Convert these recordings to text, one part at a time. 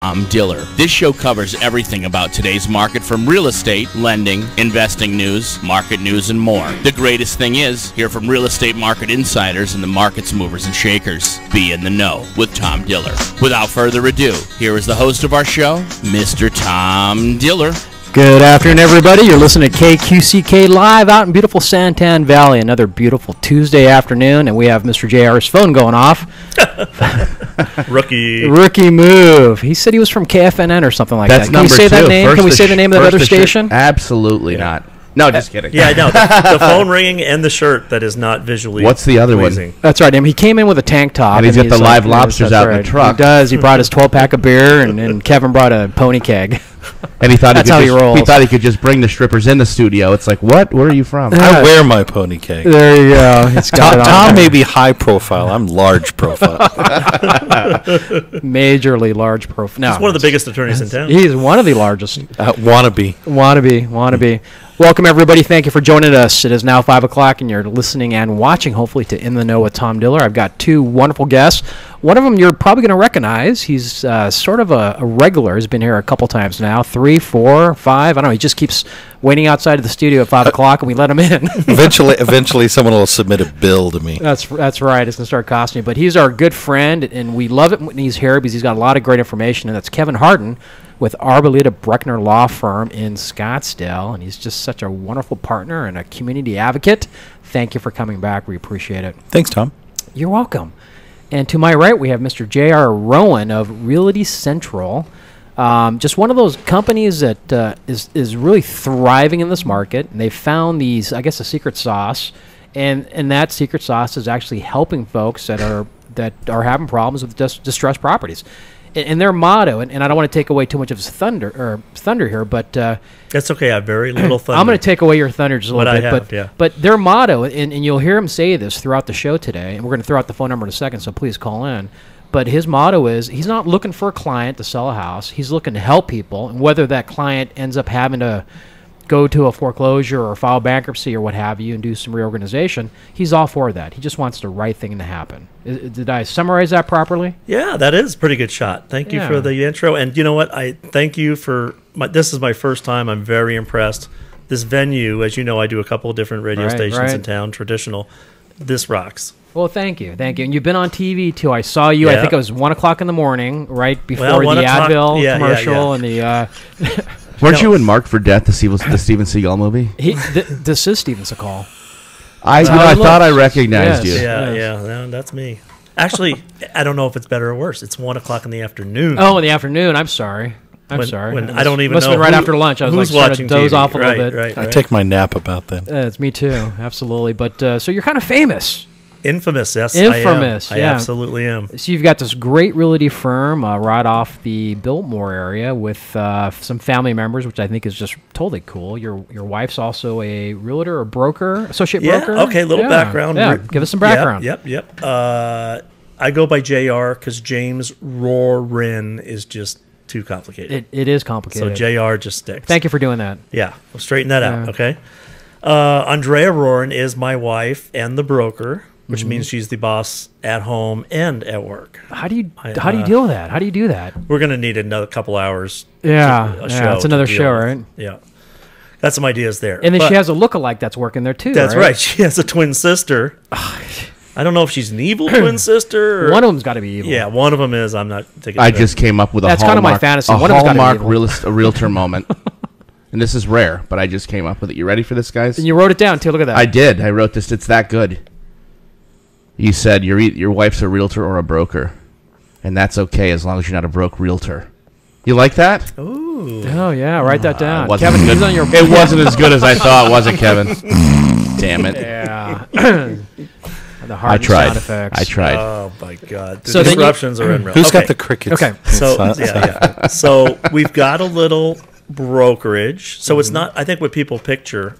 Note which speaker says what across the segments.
Speaker 1: I'm Diller. This show covers everything about today's market, from real estate, lending, investing news, market news, and more. The greatest thing is, hear from real estate market insiders and the market's movers and shakers. Be in the know with Tom Diller. Without further ado, here is the host of our show, Mr. Tom Diller.
Speaker 2: Good afternoon, everybody. You're listening to KQCK Live out in beautiful Santan Valley. Another beautiful Tuesday afternoon, and we have Mr. JR's phone going off. Rookie move. He said he was from KFNN or something like that. Can we say that name? Can we say the name of that other station?
Speaker 3: Absolutely not. No, just kidding.
Speaker 4: Yeah, no. The phone ringing and the shirt that is not visually.
Speaker 3: What's the other
Speaker 4: pleasing.
Speaker 3: one?
Speaker 2: That's right. I mean, he came in with a tank top.
Speaker 3: And he's got the live lobsters out in the truck.
Speaker 2: He does. He brought his 12-pack of beer, and Kevin brought a pony keg.
Speaker 3: And he thought
Speaker 2: he
Speaker 3: thought he could just bring the strippers in the studio. It's like, what? Where are you from?
Speaker 5: I wear my pony cake.
Speaker 2: There you go.
Speaker 5: Tom may be high profile. I'm large profile.
Speaker 2: Majorly large profile. No,
Speaker 4: he's one of the biggest attorneys in town.
Speaker 2: He's one of the largest.
Speaker 5: Wannabe.
Speaker 2: Welcome, everybody. Thank you for joining us. It is now 5 o'clock, and you're listening and watching, hopefully, to In the Know with Tom Diller. I've got two wonderful guests. One of them you're probably going to recognize. He's sort of a regular. He's been here a couple times now, 3, 4, 5. I don't know. He just keeps waiting outside of the studio at 5 o'clock, and we let him in.
Speaker 5: Eventually, someone will submit a bill to me.
Speaker 2: That's right. It's going to start costing me. But he's our good friend, and we love it when he's here because he's got a lot of great information, and that's Kevin Hardin with Arboleta Brechner Law Firm in Scottsdale, and he's just such a wonderful partner and a community advocate. Thank you for coming back. We appreciate it.
Speaker 5: Thanks, Tom.
Speaker 2: You're welcome. And to my right, we have Mr. J.R. Roren of Realty Central. Just one of those companies that is really thriving in this market. And they found these, I guess, a secret sauce, and that secret sauce is actually helping folks that are having problems with distressed properties. And their motto, and I don't want to take away too much of his thunder here, but
Speaker 4: that's okay. I have very little thunder.
Speaker 2: I'm going to take away your thunder just a little bit. But their motto, and you'll hear him say this throughout the show today, and we're going to throw out the phone number in a second, so please call in. But his motto is he's not looking for a client to sell a house. He's looking to help people, and whether that client ends up having to go to a foreclosure or file bankruptcy or what have you and do some reorganization, he's all for that. He just wants the right thing to happen. Did I summarize that properly?
Speaker 4: Yeah, that is a pretty good shot. Thank you for the intro. And you know what? I thank you for this is my first time. I'm very impressed. This venue, as you know, I do a couple of different radio stations in town, traditional. This rocks.
Speaker 2: Well, thank you. And you've been on TV, too. I saw you, I think it was 1 o'clock in the morning, right before the Advil commercial and the...
Speaker 3: Weren't you in Marked for Death, the Steven Seagal movie?
Speaker 2: This is Steven Seagal.
Speaker 3: I thought I recognized you.
Speaker 4: Yeah, that's me. Actually, I don't know if it's better or worse. It's 1 o'clock in the afternoon.
Speaker 2: Oh, in the afternoon. I'm sorry. When
Speaker 4: I don't even
Speaker 2: must
Speaker 4: know.
Speaker 2: Have been right after lunch. I was like, doze off a little bit.
Speaker 4: Right.
Speaker 5: I take my nap about then.
Speaker 2: It's me too, absolutely. But so you're kind of famous.
Speaker 4: Infamous, yes.
Speaker 2: Infamous,
Speaker 4: I absolutely am.
Speaker 2: So you've got this great realty firm right off the Biltmore area with some family members, which I think is just totally cool. Your wife's also a realtor or broker, associate broker?
Speaker 4: Okay, little background.
Speaker 2: Yeah, give us some background.
Speaker 4: Yep. I go by JR because James Roren is just too complicated.
Speaker 2: It is complicated.
Speaker 4: So JR just sticks.
Speaker 2: Thank you for doing that.
Speaker 4: Yeah, we'll straighten that out, okay? Andrea Roren is my wife and the broker, which means she's the boss at home and at work.
Speaker 2: How do you deal with that? How do you do that?
Speaker 4: We're going to need another couple hours.
Speaker 2: It's another show, right?
Speaker 4: Yeah. Got some ideas there.
Speaker 2: And then she has a lookalike that's working there, too,
Speaker 4: That's right. She has a twin sister. I don't know if she's an evil twin sister. Or,
Speaker 2: one of them's got to be evil.
Speaker 4: Yeah, one of them is. I'm not taking
Speaker 3: I just came up with
Speaker 2: that's
Speaker 3: kind
Speaker 2: of my fantasy.
Speaker 3: A Hallmark realtor moment. And this is rare, but I just came up with it. You ready for this, guys?
Speaker 2: And you wrote it down, too. Look at that.
Speaker 3: I did. I wrote this. It's that good. You said your wife's a realtor or a broker, and that's okay as long as you're not a broke realtor. You like that?
Speaker 4: Ooh.
Speaker 2: Oh, yeah. Write that down.
Speaker 3: Kevin, it wasn't as good as I thought, was it, Kevin? Damn it.
Speaker 2: Yeah. The Hardin sound effects.
Speaker 3: I tried.
Speaker 4: Oh, my God. The disruptions are unreal.
Speaker 5: Who's got the crickets?
Speaker 2: Okay.
Speaker 4: So, So we've got a little brokerage. So it's not, I think what people picture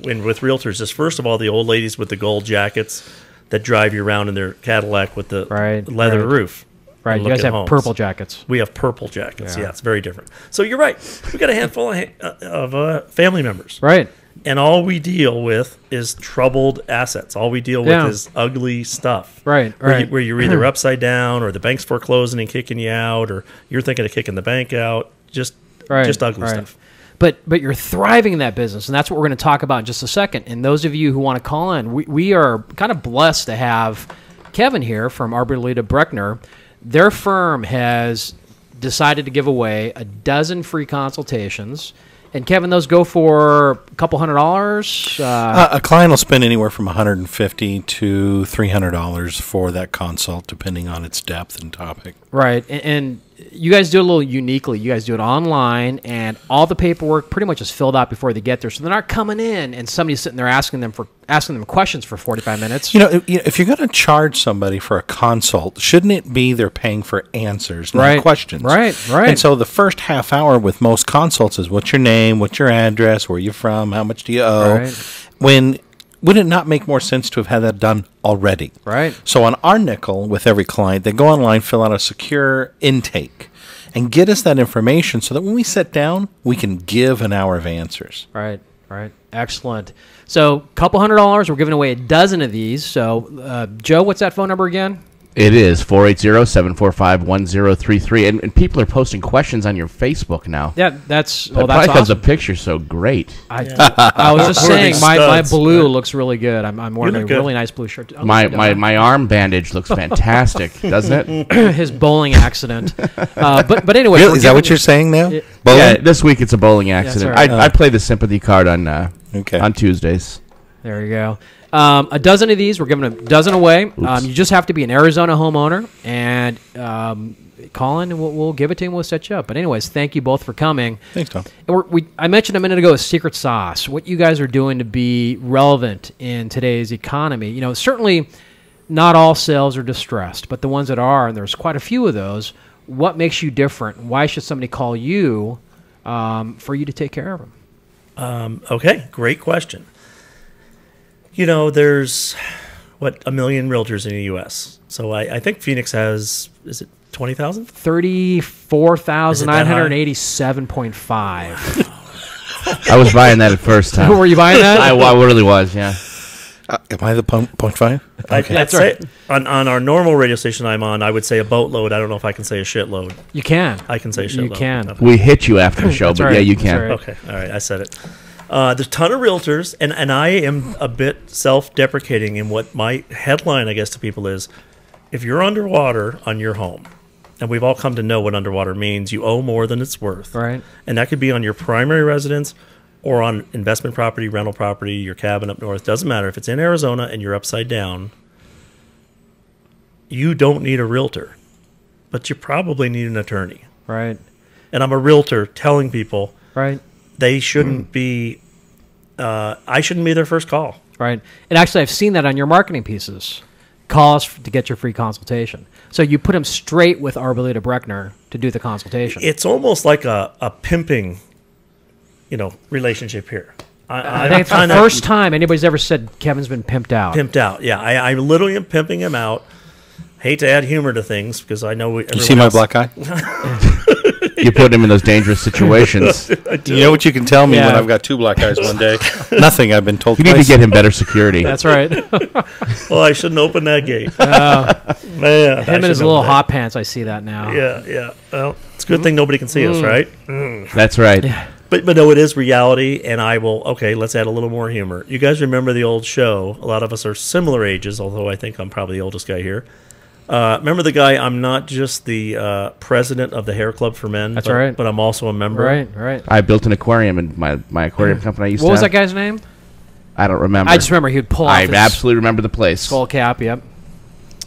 Speaker 4: with realtors is, first of all, the old ladies with the gold jackets that drive you around in their Cadillac with the leather roof.
Speaker 2: Right, you guys have purple jackets.
Speaker 4: We have purple jackets. Yeah, it's very different. So you're right. We got a handful of family members.
Speaker 2: Right.
Speaker 4: And all we deal with is troubled assets. All we deal with is ugly stuff.
Speaker 2: Right.
Speaker 4: Where you're either upside down, or the bank's foreclosing and kicking you out, or you're thinking of kicking the bank out. Just ugly stuff.
Speaker 2: But you're thriving in that business, and that's what we're going to talk about in just a second. And those of you who want to call in, we are kind of blessed to have Kevin here from Arboleta Brechner. Their firm has decided to give away 12 free consultations. And Kevin, those go for a couple $100.
Speaker 5: A client will spend anywhere from $150 to $300 for that consult, depending on its depth and topic.
Speaker 2: Right, and you guys do it a little uniquely. You guys do it online, and all the paperwork pretty much is filled out before they get there. So they're not coming in, and somebody's sitting there asking them questions for 45 minutes.
Speaker 5: If you're going to charge somebody for a consult, shouldn't it be they're paying for answers, not questions?
Speaker 2: Right.
Speaker 5: And so the first half hour with most consults is what's your name, what's your address, where you're from, how much do you owe?
Speaker 2: Right.
Speaker 5: Would it not make more sense to have had that done already?
Speaker 2: Right.
Speaker 5: So on our nickel, with every client, they go online, fill out a secure intake, and get us that information so that when we sit down, we can give an hour of answers.
Speaker 2: Right. Excellent. So a couple $100. We're giving away 12 of these. So, Joe, what's that phone number again?
Speaker 3: It is 480-745-1033. And people are posting questions on your Facebook now.
Speaker 2: Yeah, that's
Speaker 3: Probably
Speaker 2: that's
Speaker 3: because
Speaker 2: awesome.
Speaker 3: the picture's so great.
Speaker 2: I was just saying, my blue looks really good. I'm wearing a really nice blue shirt. Oh,
Speaker 3: My arm bandage looks fantastic, doesn't it?
Speaker 2: His bowling accident. But anyway.
Speaker 5: Really? Is that what you're saying now?
Speaker 3: Yeah, this week it's a bowling accident.
Speaker 2: right.
Speaker 3: I play the sympathy card on Tuesdays.
Speaker 2: There you go. 12 of these. We're giving a dozen away. You just have to be an Arizona homeowner and call in, and we'll give it to you and we'll set you up. But anyways, thank you both for coming.
Speaker 5: Thanks, Tom.
Speaker 2: And I mentioned a minute ago a secret sauce, what you guys are doing to be relevant in today's economy. Certainly not all sales are distressed, but the ones that are, and there's quite a few of those, what makes you different? Why should somebody call you for you to take care of them?
Speaker 4: Okay, great question. There's, 1 million realtors in the U.S. So I think Phoenix has, is it 20,000?
Speaker 2: 34,987.5.
Speaker 3: I was buying that at first time.
Speaker 2: Were you buying that?
Speaker 3: I really was, yeah.
Speaker 5: Am I the point five?
Speaker 4: Okay. That's right. On our normal radio station I'm on, I would say a boatload. I don't know if I can say a shitload.
Speaker 2: You can.
Speaker 4: I can say a shitload.
Speaker 2: You can.
Speaker 4: Okay.
Speaker 3: We hit you after the show, but
Speaker 2: right.
Speaker 3: yeah, you can.
Speaker 2: Right.
Speaker 4: Okay, all right, I said it. There's a ton of realtors, and I am a bit self-deprecating in what my headline, I guess, to people is, if you're underwater on your home, and we've all come to know what underwater means, you owe more than it's worth.
Speaker 2: Right.
Speaker 4: And that could be on your primary residence or on investment property, rental property, your cabin up north. Doesn't matter. If it's in Arizona and you're upside down, you don't need a realtor, but you probably need an attorney.
Speaker 2: Right.
Speaker 4: And I'm a realtor telling people they shouldn't be, I shouldn't be their first call.
Speaker 2: Right. And actually, I've seen that on your marketing pieces. Call us to get your free consultation. So you put them straight with Arboleta Brechner to do the consultation.
Speaker 4: It's almost like a pimping, relationship here.
Speaker 2: I think it's the first time anybody's ever said Kevin's been pimped out.
Speaker 4: Pimped out, yeah. I literally am pimping him out. Hate to add humor to things because I know
Speaker 5: you see my black eye?
Speaker 3: You put him in those dangerous situations.
Speaker 5: You know what you can tell me when I've got two black eyes one day? Nothing. I've been told.
Speaker 3: You need to get him better security.
Speaker 2: That's right.
Speaker 4: Well, I shouldn't open that gate. Man,
Speaker 2: him and his little hot pants. I see that now.
Speaker 4: Yeah. Well, it's a good thing nobody can see us, right?
Speaker 3: That's right.
Speaker 2: Yeah.
Speaker 4: But no, it is reality, and I will. Okay, let's add a little more humor. You guys remember the old show? A lot of us are similar ages, although I think I'm probably the oldest guy here. Remember the guy, I'm not just the president of the Hair Club for Men.
Speaker 2: That's right.
Speaker 4: But I'm also a member.
Speaker 2: Right.
Speaker 3: I built an aquarium in my aquarium company I used to have.
Speaker 2: What was that guy's name?
Speaker 3: I don't remember.
Speaker 2: I just remember he would pull off his
Speaker 3: absolutely remember the place.
Speaker 2: skull cap, yep.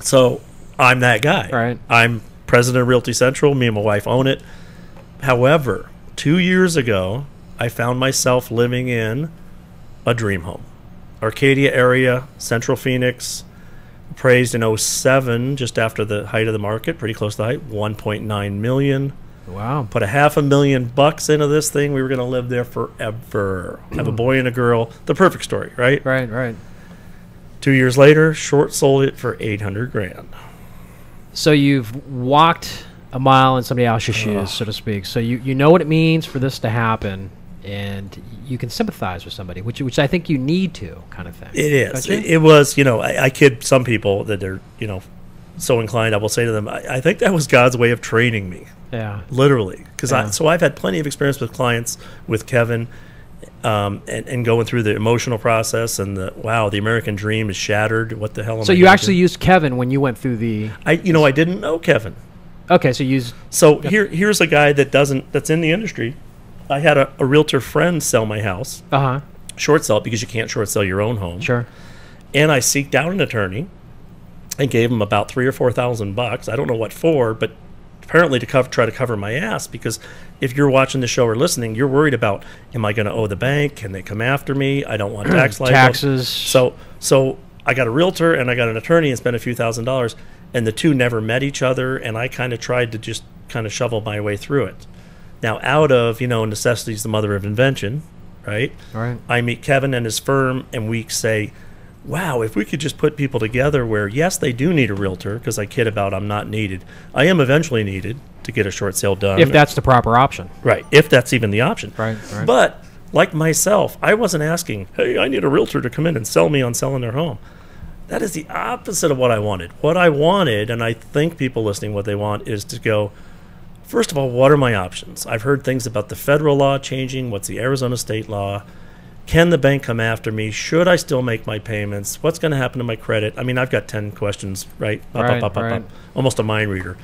Speaker 4: So I'm that guy.
Speaker 2: Right.
Speaker 4: I'm president of Realty Central. Me and my wife own it. However, 2 years ago, I found myself living in a dream home. Arcadia area, Central Phoenix. Appraised in 2007, just after the height of the market, pretty close to the height, $1.9 million.
Speaker 2: Wow.
Speaker 4: Put $500,000 into this thing. We were going to live there forever. Have a boy and a girl. The perfect story, right?
Speaker 2: Right.
Speaker 4: 2 years later, short sold it for $800,000.
Speaker 2: So you've walked a mile in somebody else's shoes, so to speak. So you know what it means for this to happen. and you can sympathize with somebody, which I think you need to, kind of thing.
Speaker 4: It is.
Speaker 2: Don't you?
Speaker 4: It was, I kid some people that they're, so inclined. I will say to them, I think that was God's way of training me.
Speaker 2: Yeah.
Speaker 4: Literally. Because
Speaker 2: Yeah.
Speaker 4: I've had plenty of experience with clients, with Kevin, and going through the emotional process and the American dream is shattered. What the hell am I
Speaker 2: So you
Speaker 4: gonna
Speaker 2: actually
Speaker 4: do?
Speaker 2: used Kevin when you went through the...
Speaker 4: I didn't know Kevin.
Speaker 2: Okay, so you used...
Speaker 4: So here's a guy that's in the industry. I had a realtor friend sell my house,
Speaker 2: Uh-huh.
Speaker 4: short sell it because you can't short sell your own home.
Speaker 2: Sure.
Speaker 4: And I seeked out an attorney and gave him about $3,000 or $4,000. I don't know what for, but apparently to try to cover my ass, because if you're watching the show or listening, you're worried about, am I going to owe the bank? Can they come after me? I don't want tax liability.
Speaker 2: Taxes.
Speaker 4: So I got a realtor and I got an attorney and spent a few $1,000s, and the two never met each other, and I kind of tried to just kind of shovel my way through it. Now, out of, necessity is the mother of invention, right?
Speaker 2: Right.
Speaker 4: I meet Kevin and his firm, and we say, wow, if we could just put people together where, yes, they do need a realtor, because I kid about I'm not needed. I am eventually needed to get a short sale done.
Speaker 2: If that's the proper option.
Speaker 4: Right, if that's even the option.
Speaker 2: Right.
Speaker 4: But, like myself, I wasn't asking, hey, I need a realtor to come in and sell me on selling their home. That is the opposite of what I wanted. What I wanted, and I think people listening, what they want is to go, first of all, what are my options? I've heard things about the federal law changing. What's the Arizona state law? Can the bank come after me? Should I still make my payments? What's going to happen to my credit? I mean, I've got 10 questions, right?
Speaker 2: Right.
Speaker 4: Almost a mind reader.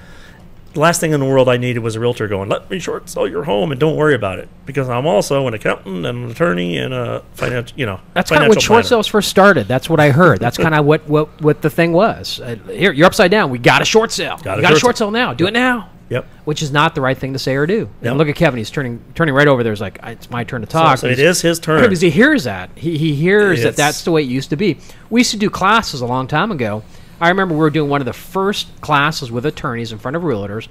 Speaker 4: The last thing in the world I needed was a realtor going, let me short sell your home and don't worry about it. Because I'm also an accountant and an attorney and a financial,
Speaker 2: That's kind of when short sales first started. That's what I heard. That's kind of what the thing was. Here, you're upside down. We got a short sale. We got a short sale now. Do it now.
Speaker 4: Yep.
Speaker 2: Which is not the right thing to say or do.
Speaker 4: Yep.
Speaker 2: And look at Kevin. He's turning right over there. He's like, it's my turn to talk.
Speaker 4: So it is his turn.
Speaker 2: Because he hears that. He hears that that's the way it used to be. We used to do classes a long time ago. I remember we were doing one of the first classes with attorneys in front of realtors,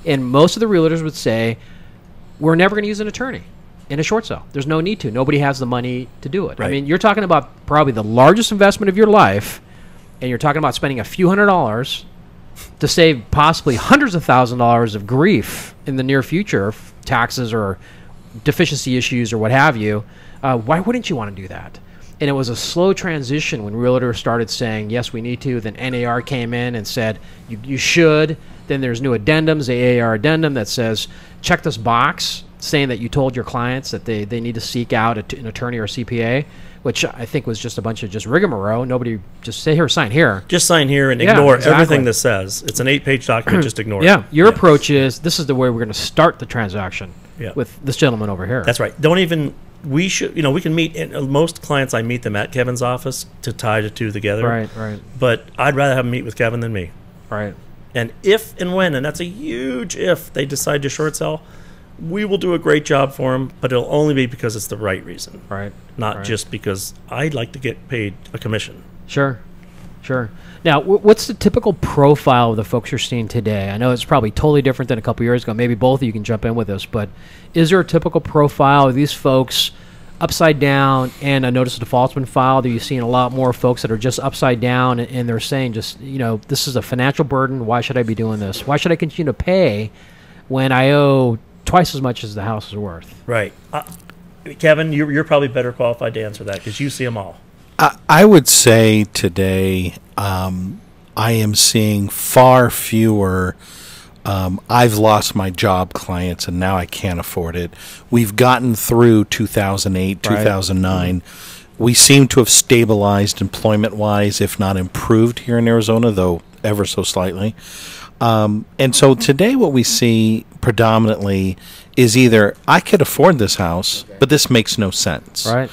Speaker 2: and most of the realtors would say, we're never going to use an attorney in a short sale. There's no need to. Nobody has the money to do it.
Speaker 4: Right.
Speaker 2: I mean, you're talking about probably the largest investment of your life, and you're talking about spending a few $100s to save possibly hundreds of $1,000s of grief in the near future, taxes or deficiency issues or what have you. Why wouldn't you want to do that? And it was a slow transition when realtors started saying, yes, we need to. Then NAR came in and said, you should. Then there's new addendums, the AAR addendum that says, check this box saying that you told your clients that they need to seek out an attorney or CPA, which I think was just a bunch of just rigmarole. Nobody just say, here, sign here.
Speaker 4: Just sign here and
Speaker 2: Yeah,
Speaker 4: ignore
Speaker 2: exactly.
Speaker 4: everything that says. It's an 8-page document, just ignore
Speaker 2: Yeah,
Speaker 4: it.
Speaker 2: your approach is, this is the way we're going to start the transaction
Speaker 4: Yeah.
Speaker 2: with this gentleman over here.
Speaker 4: That's right. We should, we can meet, most clients I meet them at Kevin's office to tie the two together.
Speaker 2: Right.
Speaker 4: But I'd rather have them meet with Kevin than me.
Speaker 2: Right.
Speaker 4: And if and when, and that's a huge if, they decide to short sell, we will do a great job for them, but it'll only be because it's the right reason.
Speaker 2: Right.
Speaker 4: Not
Speaker 2: Right.
Speaker 4: just because I'd like to get paid a commission.
Speaker 2: Sure. Now, what's the typical profile of the folks you're seeing today? I know it's probably totally different than a couple years ago. Maybe both of you can jump in with this, but is there a typical profile of these folks upside down and a notice of default's been filed? Are you seeing a lot more folks that are just upside down and they're saying just, this is a financial burden. Why should I be doing this? Why should I continue to pay when I owe twice as much as the house is worth?
Speaker 4: Right. Kevin, you're probably better qualified to answer that because you see them all.
Speaker 5: I would say today I am seeing far fewer I've lost my job clients and now I can't afford it. We've gotten through 2008, 2009. We seem to have stabilized employment-wise, if not improved here in Arizona, though ever so slightly. And so today what we see predominantly is either I could afford this house, but this makes no sense.
Speaker 2: Right.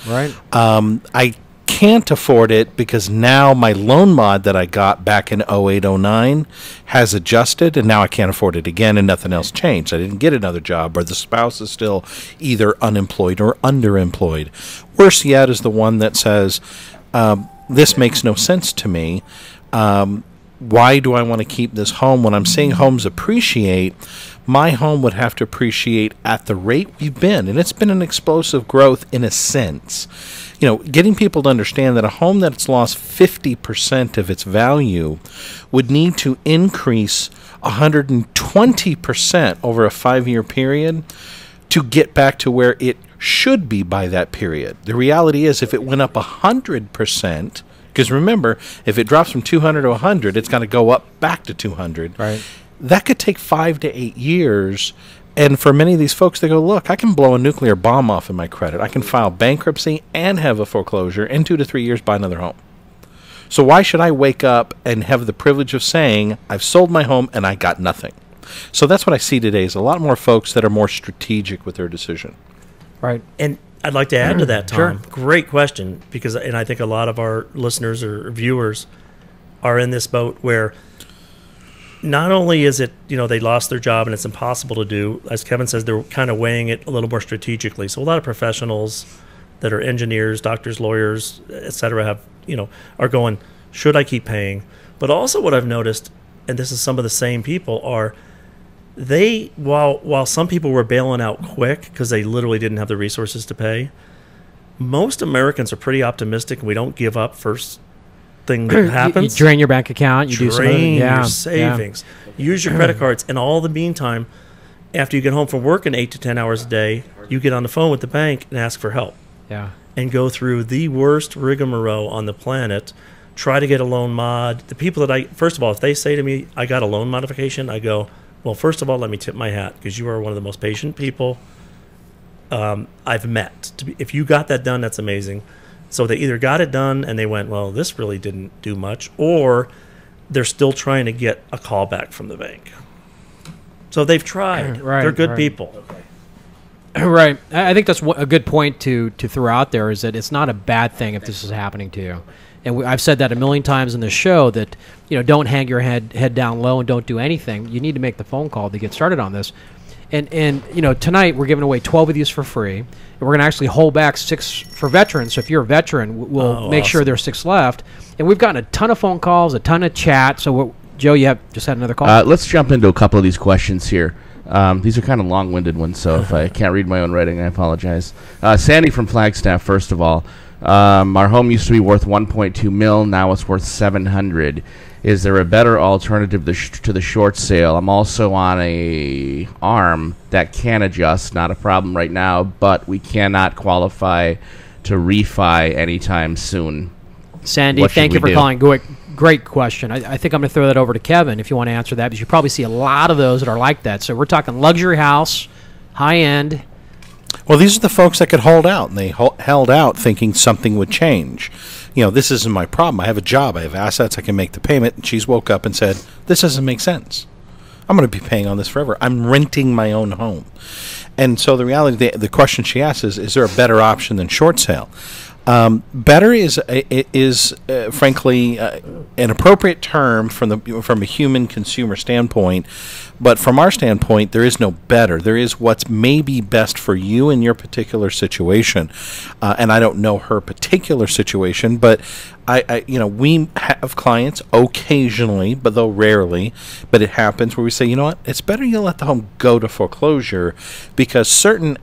Speaker 5: I can't afford it because now my loan mod that I got back in 08, 09 has adjusted, and now I can't afford it again, and nothing else changed. I didn't get another job, or the spouse is still either unemployed or underemployed. Worse yet is the one that says, this makes no sense to me. Why do I want to keep this home? When I'm seeing homes appreciate, my home would have to appreciate at the rate we've been, and it's been an explosive growth in a sense. Getting people to understand that a home that's lost 50% of its value would need to increase 120% over a 5-year period to get back to where it should be by that period. The reality is if it went up 100%, because remember, if it drops from 200 to 100, it's going to go up back to 200.
Speaker 2: Right.
Speaker 5: That could take 5 to 8 years. And for many of these folks, they go, look, I can blow a nuclear bomb off in my credit. I can file bankruptcy and have a foreclosure in 2 to 3 years, buy another home. So why should I wake up and have the privilege of saying, I've sold my home and I got nothing? So that's what I see today is a lot more folks that are more strategic with their decision.
Speaker 2: Right.
Speaker 4: And I'd like to add to that, Tom.
Speaker 2: Sure.
Speaker 4: Great question, because and I think a lot of our listeners or viewers are in this boat where not only is it, they lost their job and it's impossible to do, as Kevin says, they're kind of weighing it a little more strategically. So a lot of professionals that are engineers, doctors, lawyers, et cetera, are going, should I keep paying? But also what I've noticed, and this is some of the same people, are they, while some people were bailing out quick because they literally didn't have the resources to pay, most Americans are pretty optimistic and we don't give up first thing that happens.
Speaker 2: You drain your bank account. You
Speaker 4: drain
Speaker 2: do some
Speaker 4: your savings. Yeah. Use your credit cards. And all the meantime, after you get home from work in 8 to 10 hours a day, you get on the phone with the bank and ask for help.
Speaker 2: Yeah.
Speaker 4: And go through the worst rigmarole on the planet, try to get a loan mod. The people that first of all, if they say to me, I got a loan modification, I go, well, first of all, let me tip my hat because you are one of the most patient people I've met. If you got that done, that's amazing. So they either got it done and they went, well, this really didn't do much, or they're still trying to get a call back from the bank. So they've tried.
Speaker 2: Right,
Speaker 4: they're good
Speaker 2: right.
Speaker 4: people.
Speaker 2: Right. I think that's a good point to throw out there is that it's not a bad thing if this is happening to you. And I've said that a million times in the show that, don't hang your head down low and don't do anything. You need to make the phone call to get started on this. And tonight we're giving away 12 of these for free. And we're going to actually hold back 6 for veterans. So if you're a veteran, we'll make sure there's 6 left. And we've gotten a ton of phone calls, a ton of chat. So, Joe, you have just had another call?
Speaker 3: Let's jump into a couple of these questions here. These are kind of long-winded ones, so if I can't read my own writing, I apologize. Sandy from Flagstaff, first of all. Our home used to be worth $1.2 million. Now it's worth $700,000. Is there a better alternative to the short sale? I'm also on a ARM that can adjust. Not a problem right now, but we cannot qualify to refi anytime soon.
Speaker 2: Sandy, thank you for calling. Great question. I think I'm going to throw that over to Kevin if you want to answer that, because you probably see a lot of those that are like that. So we're talking luxury house, high-end.
Speaker 5: Well, these are the folks that could hold out, and they held out thinking something would change. This isn't my problem. I have a job. I have assets. I can make the payment. And she's woke up and said, this doesn't make sense. I'm going to be paying on this forever. I'm renting my own home. And so the reality, the question she asks is there a better option than short sale? Better is frankly an appropriate term from a human consumer standpoint, but from our standpoint, there is no better. There is what's maybe best for you in your particular situation, and I don't know her particular situation, but we have clients occasionally, but though rarely, but it happens where we say, you know what, it's better you let the home go to foreclosure because certain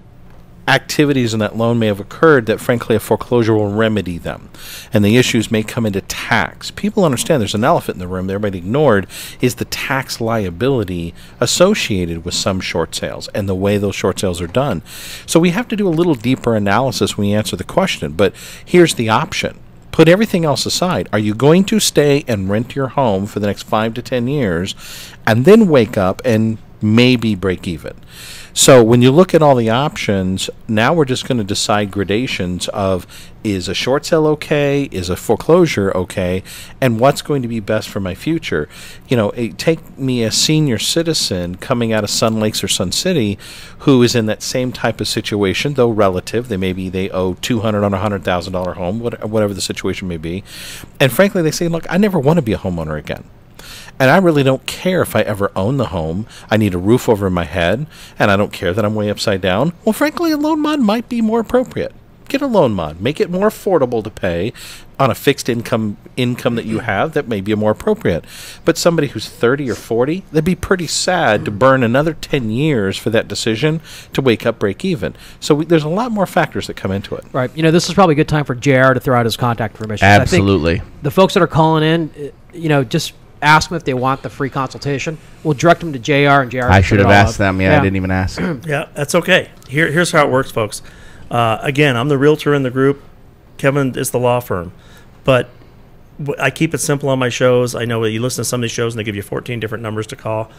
Speaker 5: activities in that loan may have occurred that frankly a foreclosure will remedy them, and the issues may come into tax. People understand there's an elephant in the room that everybody ignored is the tax liability associated with some short sales and the way those short sales are done. So we have to do a little deeper analysis when we answer the question, but here's the option. Put everything else aside. Are you going to stay and rent your home for the next 5 to 10 years and then wake up and maybe break even? So when you look at all the options, now we're just going to decide gradations of is a short sale okay, is a foreclosure okay, and what's going to be best for my future. Take me a senior citizen coming out of Sun Lakes or Sun City who is in that same type of situation, though relative. They owe $200,000 on a $100,000 home, whatever the situation may be. And frankly, they say, look, I never want to be a homeowner again. And I really don't care if I ever own the home. I need a roof over my head, and I don't care that I'm way upside down. Well, frankly, a loan mod might be more appropriate. Get a loan mod. Make it more affordable to pay on a fixed income that you have that may be more appropriate. But somebody who's 30 or 40, they'd be pretty sad to burn another 10 years for that decision to wake up, break even. So there's a lot more factors that come into it.
Speaker 2: Right. This is probably a good time for JR to throw out his contact information.
Speaker 3: Absolutely.
Speaker 2: I think the folks that are calling in, just ask them if they want the free consultation. We'll direct them to JR, and JR.
Speaker 3: I should have asked them. Yeah, I didn't even ask.
Speaker 4: Yeah, that's okay. Here's how it works, folks. Again, I'm the realtor in the group. Kevin is the law firm. But I keep it simple on my shows. I know you listen to some of these shows and they give you 14 different numbers to call.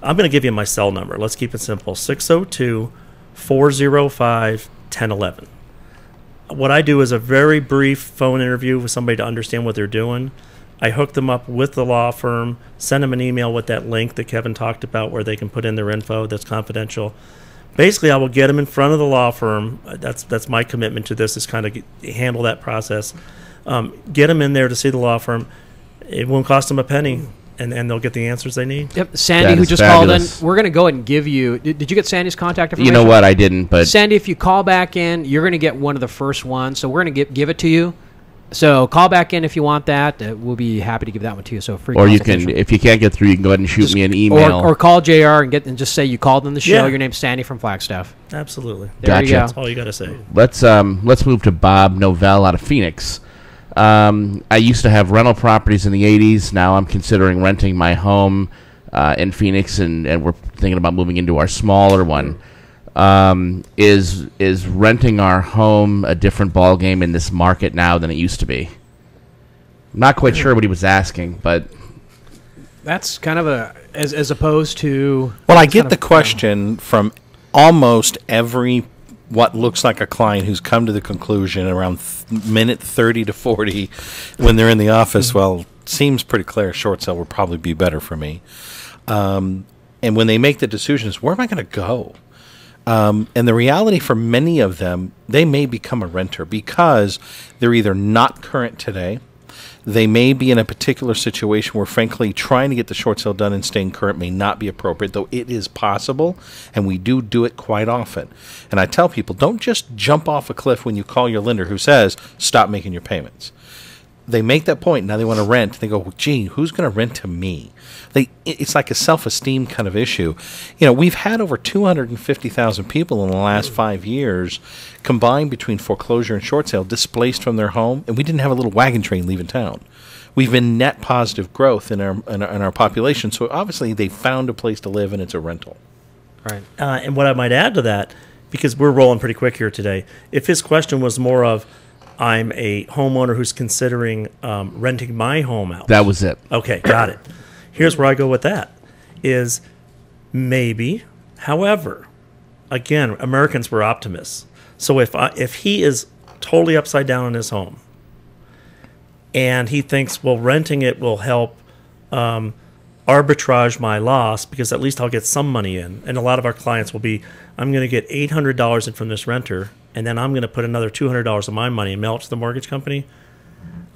Speaker 4: I'm going to give you my cell number. Let's keep it simple. 602-405-1011. What I do is a very brief phone interview with somebody to understand what they're doing. I hook them up with the law firm, send them an email with that link that Kevin talked about where they can put in their info that's confidential. Basically, I will get them in front of the law firm. That's my commitment to this, is kind of handle that process. Get them in there to see the law firm. It won't cost them a penny, and they'll get the answers they need.
Speaker 2: Yep, Sandy, who just
Speaker 3: fabulous.
Speaker 2: called in, we're going to go ahead and give you... Did you get Sandy's contact information?
Speaker 3: You know what? I didn't, but...
Speaker 2: Sandy, if you call back in, you're going to get one of the first ones, so we're going to give it to you. So call back in if you want that. We'll be happy to give that one to you. So free.
Speaker 3: Or you can, if you can't get through, you can go ahead and shoot me an email.
Speaker 2: Or call JR and just say you called on the show.
Speaker 4: Yeah.
Speaker 2: Your name's Sandy from Flagstaff.
Speaker 4: Absolutely.
Speaker 2: There you
Speaker 3: Gotcha.
Speaker 2: go.
Speaker 4: That's all you got to say.
Speaker 3: Let's move to Bob Novell out of Phoenix. I used to have rental properties in the 80s. Now I'm considering renting my home in Phoenix, and we're thinking about moving into our smaller one. Is renting our home a different ballgame in this market now than it used to be? I'm not quite sure what he was asking, but
Speaker 2: That's kind of as opposed to...
Speaker 5: Well, I get the question from almost every what looks like a client who's come to the conclusion around minute 30 to 40 when they're in the office, well, seems pretty clear short sale would probably be better for me. And when they make the decisions, where am I going to go? And the reality for many of them, they may become a renter because they're either not current today, they may be in a particular situation where, frankly, trying to get the short sale done and staying current may not be appropriate, though it is possible, and we do it quite often. And I tell people, don't just jump off a cliff when you call your lender who says, stop making your payments. They make that point, now they want to rent. They go, well, gee, who's going to rent to me? It's like a self-esteem kind of issue. You know, we've had over 250,000 people in the last 5 years combined between foreclosure and short sale displaced from their home, and we didn't have a little wagon train leaving town. We've been net positive growth in our population, so obviously they found a place to live, and it's a rental.
Speaker 2: Right.
Speaker 4: And what I might add to that, because we're rolling pretty quick here today, if his question was more of, I'm a homeowner who's considering renting my home out.
Speaker 3: that was it.
Speaker 4: Okay, got it. Here's where I go with that, is maybe. However, again, Americans were optimists. So if he is totally upside down in his home and he thinks, well, renting it will help arbitrage my loss because at least I'll get some money in. And a lot of our clients will be, I'm going to get $800 in from this renter, and then I'm going to put another $200 of my money and mail it to the mortgage company.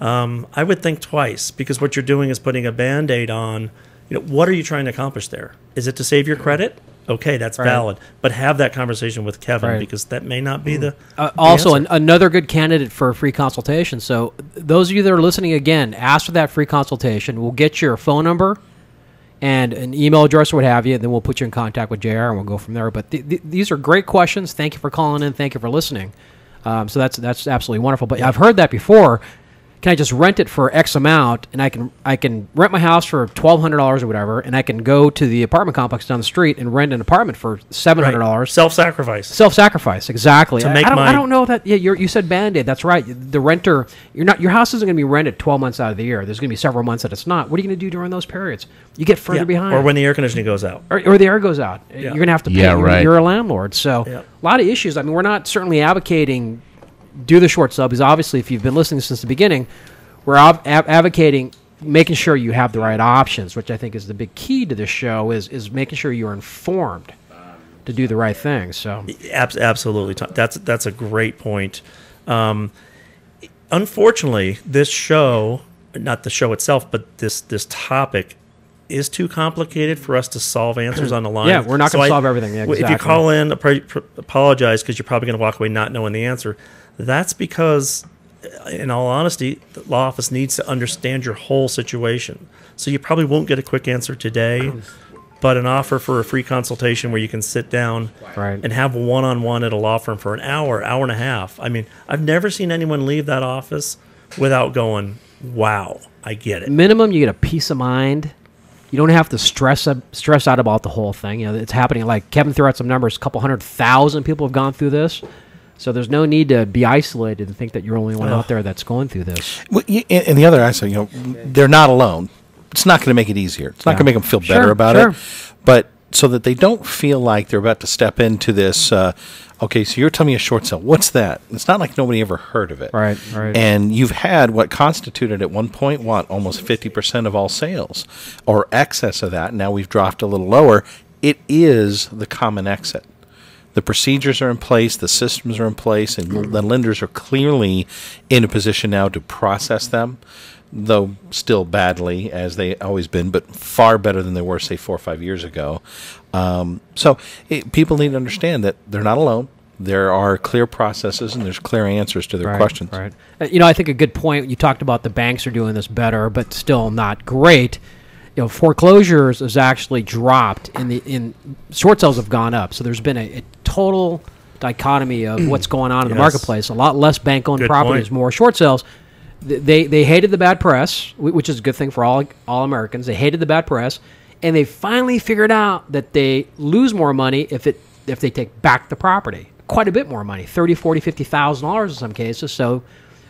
Speaker 4: I would think twice, because what you're doing is putting a Band-Aid on. You know, what are you trying to accomplish there? Is it to save your credit? Okay, that's valid. But have that conversation with Kevin, because that may not be the
Speaker 2: Also,
Speaker 4: answer.
Speaker 2: another good candidate for a free consultation. So those of you that are listening, again, ask for that free consultation. We'll get your phone number and an email address or what have you, and then we'll put you in contact with JR, and we'll go from there. But these are great questions. Thank you for calling in. Thank you for listening. So that's absolutely wonderful. But I've heard that before. Can I just rent it for X amount, and I can rent my house for $1,200 or whatever, and I can go to the apartment complex down the street and rent an apartment for $700.
Speaker 4: Right. Self-sacrifice.
Speaker 2: Self-sacrifice, exactly.
Speaker 4: To make
Speaker 2: I don't know that. Yeah, you said Band-Aid. That's right. The renter, your house isn't going to be rented 12 months out of the year. There's going to be several months that it's not. What are you going to do during those periods? You get further behind,
Speaker 4: or when the air conditioning goes out,
Speaker 2: or the air goes out. You're going to have to pay.
Speaker 3: Yeah, right.
Speaker 2: You're a landlord, so a lot of issues. I mean, we're not certainly advocating do the short sub, because obviously, if you've been listening since the beginning, we're advocating making sure you have the right options, which I think is the big key to this show, is making sure you're informed to do the right thing. So
Speaker 4: absolutely, that's a great point. Unfortunately, this show, not the show itself, but this topic is too complicated for us to solve answers on the line.
Speaker 2: Yeah, we're not going to solve everything. Yeah, exactly.
Speaker 4: If you call in, apologize because you're probably going to walk away not knowing the answer. That's because, in all honesty, the law office needs to understand your whole situation. So you probably won't get a quick answer today, but an offer for a free consultation where you can sit down and have one-on-one at a law firm for an hour, hour and a half. I mean, I've never seen anyone leave that office without going, wow, I get it.
Speaker 2: Minimum, you get a peace of mind. You don't have to stress out about the whole thing. You know, it's happening. Like Kevin threw out some numbers. A couple 100,000 people have gone through this. So there's no need to be isolated and think that you're the only one out there that's going through this.
Speaker 5: Well, and the other aspect, they're not alone. It's not going to make it easier. It's not going to make them feel better about it. But so that they don't feel like they're about to step into this, okay, so you're telling me a short sale. What's that? It's not like nobody ever heard of it.
Speaker 2: Right.
Speaker 5: And you've had what constituted at one point, almost 50% of all sales or excess of that. Now we've dropped a little lower. It is the common exit. The procedures are in place, the systems are in place, and the lenders are clearly in a position now to process them, though still badly, as they always been, but far better than they were, say, 4 or 5 years ago. People need to understand that they're not alone. There are clear processes, and there's clear answers to their questions.
Speaker 2: Right. I think a good point, you talked about the banks are doing this better, but still not great. Foreclosures has actually dropped in short sales have gone up. So there's been a total dichotomy of what's going on in the marketplace. A lot less bank-owned properties, more short sales. They hated the bad press, which is a good thing for all Americans. They hated the bad press, and they finally figured out that they lose more money if they take back the property. Quite a bit more money, $30,000, $40,000, $50,000 in some cases. So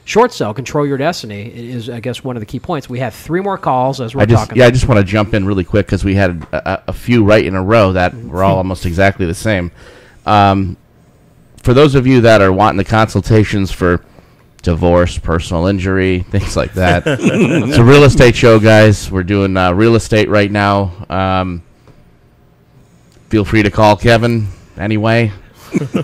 Speaker 2: short sell, control your destiny, is, I guess, one of the key points. We have 3 more calls as we're talking.
Speaker 3: Yeah, I just want to jump in really quick because we had a few right in a row that were all almost exactly the same. For those of you that are wanting the consultations for divorce, personal injury, things like that, it's a real estate show, guys. We're doing real estate right now. Feel free to call Kevin anyway. He'll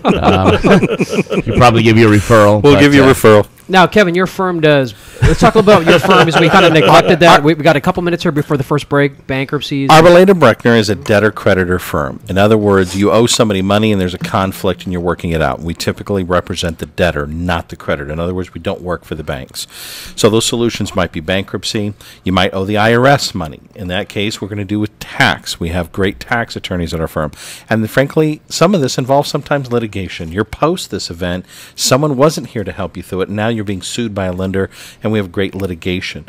Speaker 3: probably give you a referral.
Speaker 5: We'll give you a referral.
Speaker 2: Now, Kevin, your firm does. Let's talk about your firm, as we kind of neglected that. We got a couple minutes here before the first break. Bankruptcies.
Speaker 5: Arboleta Brechner is a debtor-creditor firm. In other words, you owe somebody money and there's a conflict and you're working it out. We typically represent the debtor, not the creditor. In other words, we don't work for the banks. So those solutions might be bankruptcy. You might owe the IRS money. In that case, we're going to do with tax. We have great tax attorneys at our firm. And frankly, some of this involves sometimes litigation. You're post this event. Someone wasn't here to help you through it. Now you're being sued by a lender, and we have great litigation.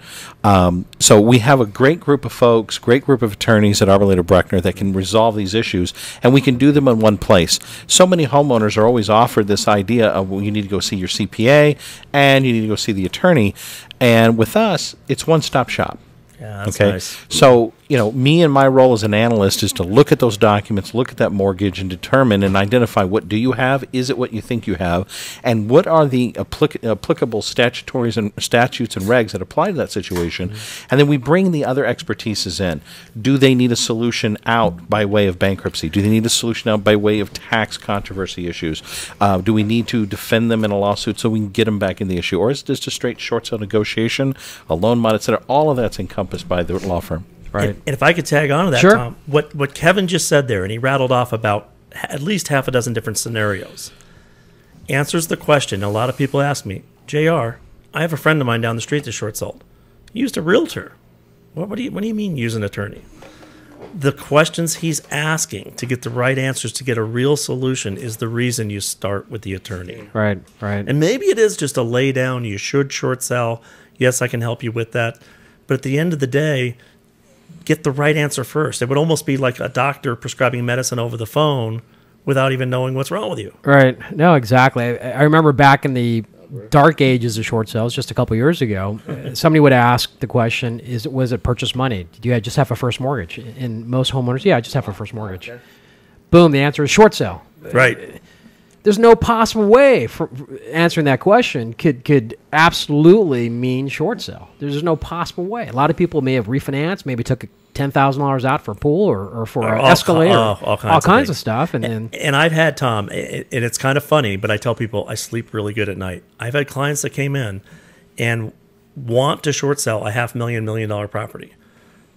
Speaker 5: So we have a great group of folks, great group of attorneys at Arboleta Brechner that can resolve these issues, and we can do them in one place. So many homeowners are always offered this idea of, well, you need to go see your CPA and you need to go see the attorney. And with us, it's one-stop shop.
Speaker 4: Yeah, that's nice.
Speaker 5: So, me and my role as an analyst is to look at those documents, look at that mortgage, and determine and identify what do you have, is it what you think you have, and what are the applicable statutes and regs that apply to that situation. And then we bring the other expertises in. Do they need a solution out by way of bankruptcy? Do they need a solution out by way of tax controversy issues? Do we need to defend them in a lawsuit so we can get them back in the issue? Or is this just a straight short sale negotiation, a loan mod, et cetera? All of that's encompassed by the law firm.
Speaker 2: Right.
Speaker 4: And if I could tag on to that,
Speaker 2: Sure.
Speaker 4: Tom, what Kevin just said there, and he rattled off about at least half a dozen different scenarios, answers the question. A lot of people ask me, JR, I have a friend of mine down the street that's short sold. He used a realtor. What do you mean use an attorney? The questions he's asking to get the right answers, to get a real solution, is the reason you start with the attorney.
Speaker 2: Right.
Speaker 4: And maybe it is just a lay down, you should short sell. Yes, I can help you with that. But at the end of the day, get the right answer first. It would almost be like a doctor prescribing medicine over the phone without even knowing what's wrong with you.
Speaker 2: Right. No, exactly. I remember back in the dark ages of short sales, just a couple years ago, somebody would ask the question, was it purchase money? Did you just have a first mortgage? And most homeowners, I just have a first mortgage. Boom, the answer is short sale.
Speaker 4: Right.
Speaker 2: There's no possible way for answering that question could absolutely mean short sale. There's no possible way. A lot of people may have refinanced, maybe took $10,000 out for a pool or for an Escalade,
Speaker 4: all
Speaker 2: kinds of stuff. And
Speaker 4: I've had, Tom, and it's kind of funny, but I tell people I sleep really good at night. I've had clients that came in and want to short sell a $500,000, $1 million property.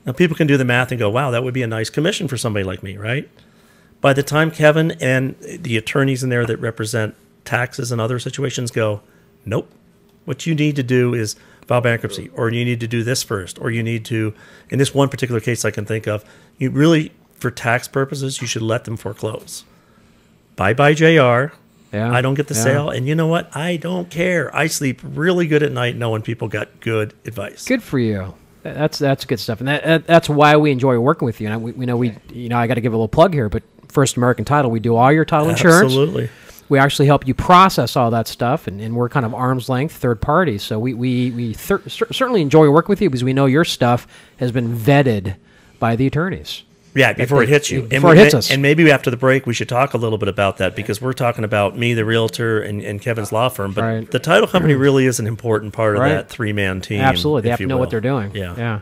Speaker 4: Now, people can do the math and go, wow, that would be a nice commission for somebody like me, right? By the time Kevin and the attorneys in there that represent taxes and other situations go, nope, what you need to do is file bankruptcy, or you need to do this first, or you need to, in this one particular case I can think of, you really, for tax purposes, you should let them foreclose. Bye-bye, JR.
Speaker 2: Yeah,
Speaker 4: I don't get the sale, and you know what? I don't care. I sleep really good at night knowing people got good advice.
Speaker 2: Good for you. That's good stuff, and that's why we enjoy working with you. And we know I got to give a little plug here, but First American Title, we do all your title insurance.
Speaker 4: Absolutely.
Speaker 2: We actually help you process all that stuff, and we're kind of arm's length third party. So we certainly enjoy working with you because we know your stuff has been vetted by the attorneys.
Speaker 4: Yeah, before it hits you.
Speaker 2: Before it hits us.
Speaker 4: And maybe after the break, we should talk a little bit about that because we're talking about me, the realtor, and Kevin's law firm. But the title company really is an important part of that three-man team.
Speaker 2: Absolutely. They have to know what they're doing.
Speaker 4: Yeah.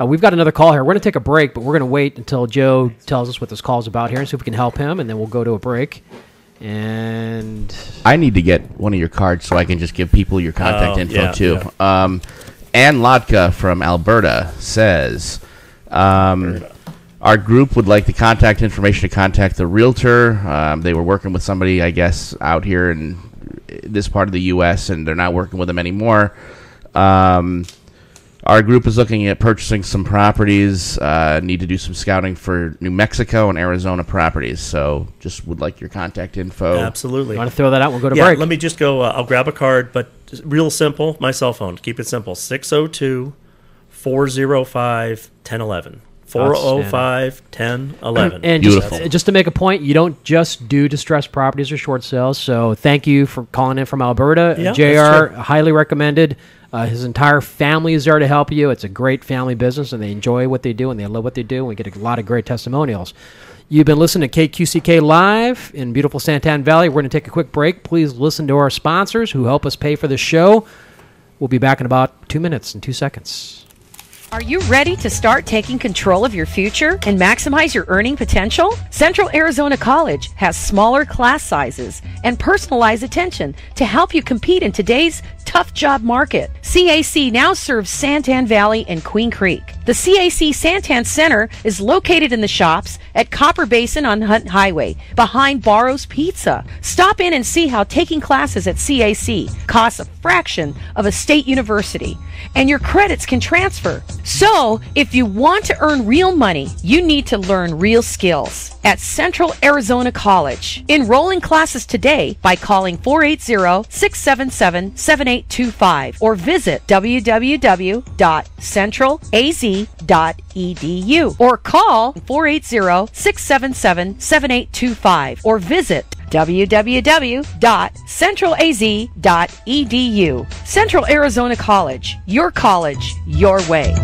Speaker 2: We've got another call here. We're going to take a break, but we're going to wait until Joe tells us what this call is about here and see if we can help him, and then we'll go to a break. And
Speaker 3: I need to get one of your cards so I can just give people your contact info too.
Speaker 4: Yeah.
Speaker 3: Ann Lotka from Alberta says, our group would like the contact information to contact the realtor. They were working with somebody, I guess, out here in this part of the U.S., and they're not working with them anymore. Our group is looking at purchasing some properties, need to do some scouting for New Mexico and Arizona properties. So just would like your contact info.
Speaker 4: Absolutely.
Speaker 2: You want to throw that out? We'll go to break.
Speaker 4: Let me just go. I'll grab a card, but real simple. My cell phone. Keep it simple. 602-405-1011. 405-1011.
Speaker 2: And just to make a point, you don't just do distressed properties or short sales. So thank you for calling in from Alberta.
Speaker 4: Yeah,
Speaker 2: JR, highly recommended. His entire family is there to help you. It's a great family business, and they enjoy what they do, and they love what they do, and we get a lot of great testimonials. You've been listening to KQCK Live in beautiful Santan Valley. We're going to take a quick break. Please listen to our sponsors who help us pay for the show. We'll be back in about 2 minutes and 2 seconds.
Speaker 6: Are you ready to start taking control of your future and maximize your earning potential? Central Arizona College has smaller class sizes and personalized attention to help you compete in today's tough job market. CAC now serves Santan Valley and Queen Creek. The CAC Santan Center is located in the shops at Copper Basin on Hunt Highway, behind Barrow's Pizza. Stop in and see how taking classes at CAC costs a fraction of a state university, and your credits can transfer. So, if you want to earn real money, you need to learn real skills at Central Arizona College. Enroll in classes today by calling 480-677-7825 or visit www.centralaz.edu or call 480-677-7825 or visit www.centralaz.edu. Central Arizona College, your college, your way.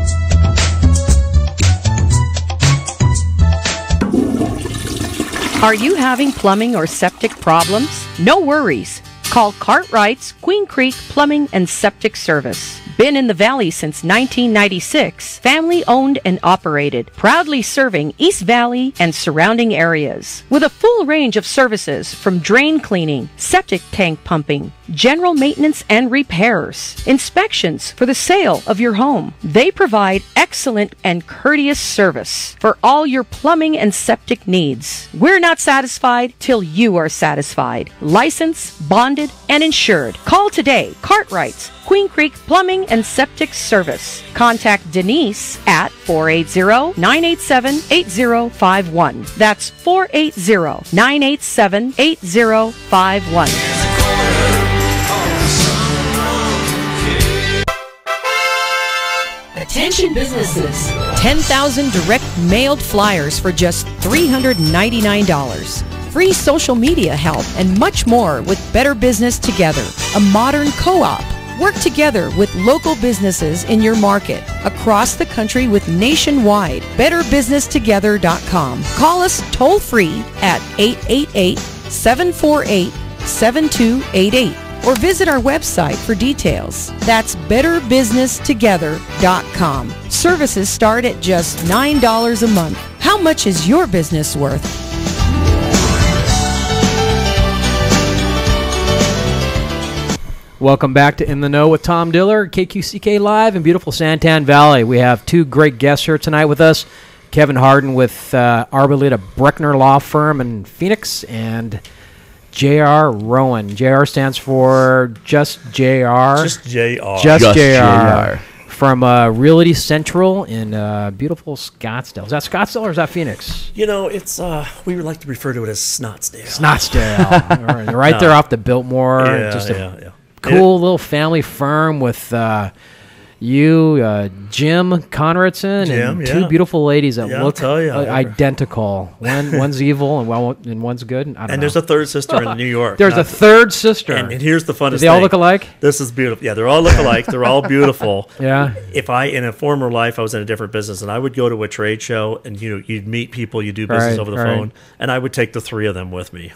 Speaker 6: Are you having plumbing or septic problems? No worries. Call Cartwright's Queen Creek Plumbing and Septic Service. Been in the valley since 1996, family owned and operated, proudly serving East Valley and surrounding areas. With a full range of services from drain cleaning, septic tank pumping, general maintenance and repairs, inspections for the sale of your home. They provide excellent and courteous service for all your plumbing and septic needs. We're not satisfied till you are satisfied. Licensed, bonded, and insured. Call today. Cartwright's Queen Creek Plumbing and Septic Service. Contact Denise at 480-987-8051. That's 480-987-8051. Attention businesses. 10,000 direct mailed flyers for just $399. Free social media help and much more with Better Business Together, a modern co-op. Work together with local businesses in your market across the country with nationwide betterbusinesstogether.com. Call us toll free at 888-748-7288 or visit our website for details. That's betterbusinesstogether.com. Services start at just $9 a month. How much is your business worth?
Speaker 2: Welcome back to In the Know with Tom Diller, KQCK Live in beautiful Santan Valley. We have two great guests here tonight with us. Kevin Hardin with Arboleta Brechner Law Firm in Phoenix, and J.R. Roren. J.R. stands for Just J.R.
Speaker 4: Just J.R.
Speaker 2: Just J.R. From Realty Central in beautiful Scottsdale. Is that Scottsdale or is that Phoenix?
Speaker 4: You know, it's we would like to refer to it as Snotsdale.
Speaker 2: Snotsdale. right there off the Biltmore.
Speaker 4: Yeah,
Speaker 2: Just a cool little family firm with you, Jim Conradson,
Speaker 4: Jim,
Speaker 2: and
Speaker 4: yeah.
Speaker 2: two beautiful ladies that
Speaker 4: Yeah, I'll
Speaker 2: look
Speaker 4: tell you.
Speaker 2: identical. One's evil and one's good. I don't know.
Speaker 4: And there's a third sister in New York.
Speaker 2: There's a third sister.
Speaker 4: And here's the funnest
Speaker 2: Do they all
Speaker 4: thing.
Speaker 2: look alike?
Speaker 4: This is beautiful. Yeah, they're all look alike. They're all beautiful.
Speaker 2: Yeah.
Speaker 4: If in a former life, I was in a different business, and I would go to a trade show, and you'd meet people, you do business over the phone, and I would take the three of them with me.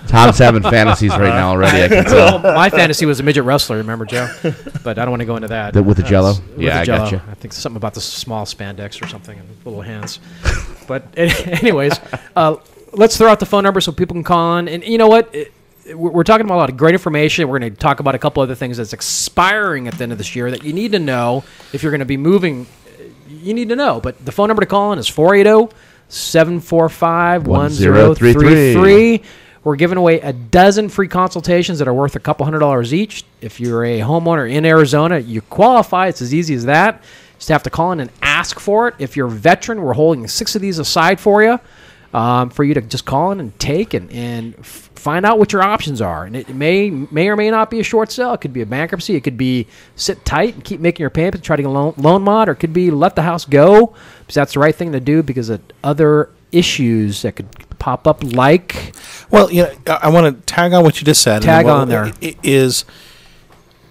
Speaker 3: Tom's having fantasies right now already. I can tell.
Speaker 2: Well, my fantasy was a midget wrestler, remember, Joe? But I don't want to go into that.
Speaker 3: With the Jello?
Speaker 2: With
Speaker 3: Yeah,
Speaker 2: the
Speaker 3: I
Speaker 2: Jell-O.
Speaker 3: gotcha.
Speaker 2: I think something about the small spandex or something and little hands. But anyways, let's throw out the phone number so people can call on. And you know what? We're talking about a lot of great information. We're going to talk about a couple other things that's expiring at the end of this year that you need to know if you're going to be moving. You need to know. But the phone number to call in is 480-745-1033. We're giving away a dozen free consultations that are worth a couple $100 each. If you're a homeowner in Arizona, you qualify. It's as easy as that. Just have to call in and ask for it. If you're a veteran, we're holding 6 of these aside for you to just call in and take and find out what your options are. And it may or may not be a short sale. It could be a bankruptcy. It could be sit tight and keep making your payments and try to get a loan mod, or it could be let the house go because that's the right thing to do because of other issues that could pop up like.
Speaker 5: Well, I want to tag on what you just said.
Speaker 2: Tag on there.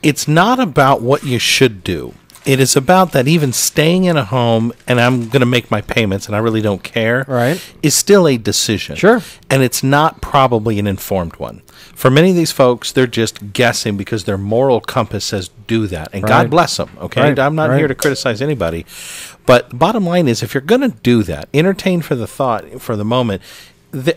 Speaker 5: It's not about what you should do. It is about that even staying in a home and I'm going to make my payments and I really don't care,
Speaker 2: right,
Speaker 5: is still a decision.
Speaker 2: Sure.
Speaker 5: And it's not probably an informed one. For many of these folks, they're just guessing because their moral compass says do that. And God bless them, okay?
Speaker 2: Right.
Speaker 5: I'm not here to criticize anybody. But the bottom line is if you're going to do that, entertain for the thought for the moment,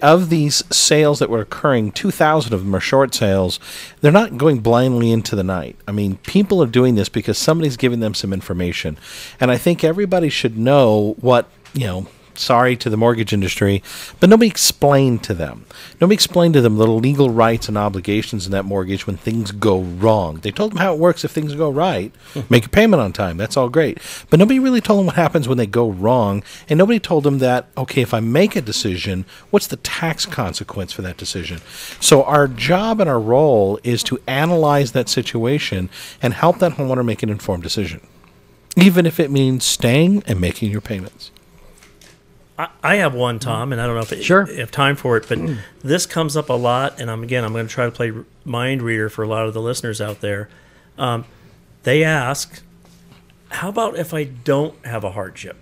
Speaker 5: of these sales that were occurring, 2,000 of them are short sales. They're not going blindly into the night. I mean, people are doing this because somebody's giving them some information. And I think everybody should know what, sorry to the mortgage industry, but nobody explained to them. Nobody explained to them the legal rights and obligations in that mortgage when things go wrong. They told them how it works if things go right. Make a payment on time. That's all great. But nobody really told them what happens when they go wrong. And nobody told them that, okay, if I make a decision, what's the tax consequence for that decision? So our job and our role is to analyze that situation and help that homeowner make an informed decision, even if it means staying and making your payments.
Speaker 4: I have one, Tom, and I don't know if you have time for it, but this comes up a lot, and I'm going to try to play mind reader for a lot of the listeners out there. They ask, how about if I don't have a hardship?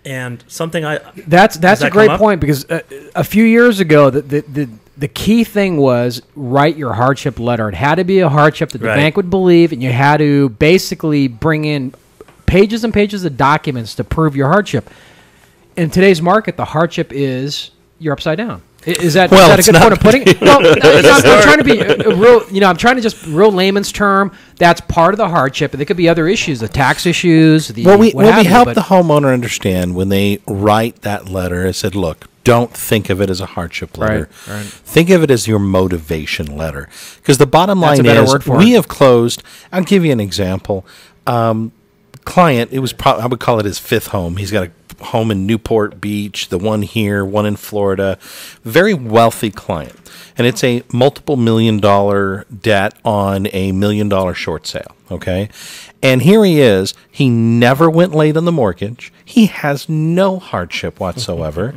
Speaker 4: And something
Speaker 2: that's a great point because a few years ago the key thing was write your hardship letter. It had to be a hardship that the bank would believe, and you had to basically bring in pages and pages of documents to prove your hardship. In today's market, the hardship is you're upside down. Is that a good point of putting it? Well, I'm trying to be real. I'm trying to just real layman's term. That's part of the hardship, and there could be other issues, the tax issues. We
Speaker 5: help the homeowner understand when they write that letter. I said, look, don't think of it as a hardship letter.
Speaker 2: Right.
Speaker 5: Think of it as your motivation letter. Because the bottom line is, we have closed. I'll give you an example. Client, it was I would call it his fifth home. He's got a home in Newport Beach, the one here, one in Florida. Very wealthy client. And it's a multiple $1 million debt on a $1 million short sale, okay? And here he is. He never went late on the mortgage. He has no hardship whatsoever.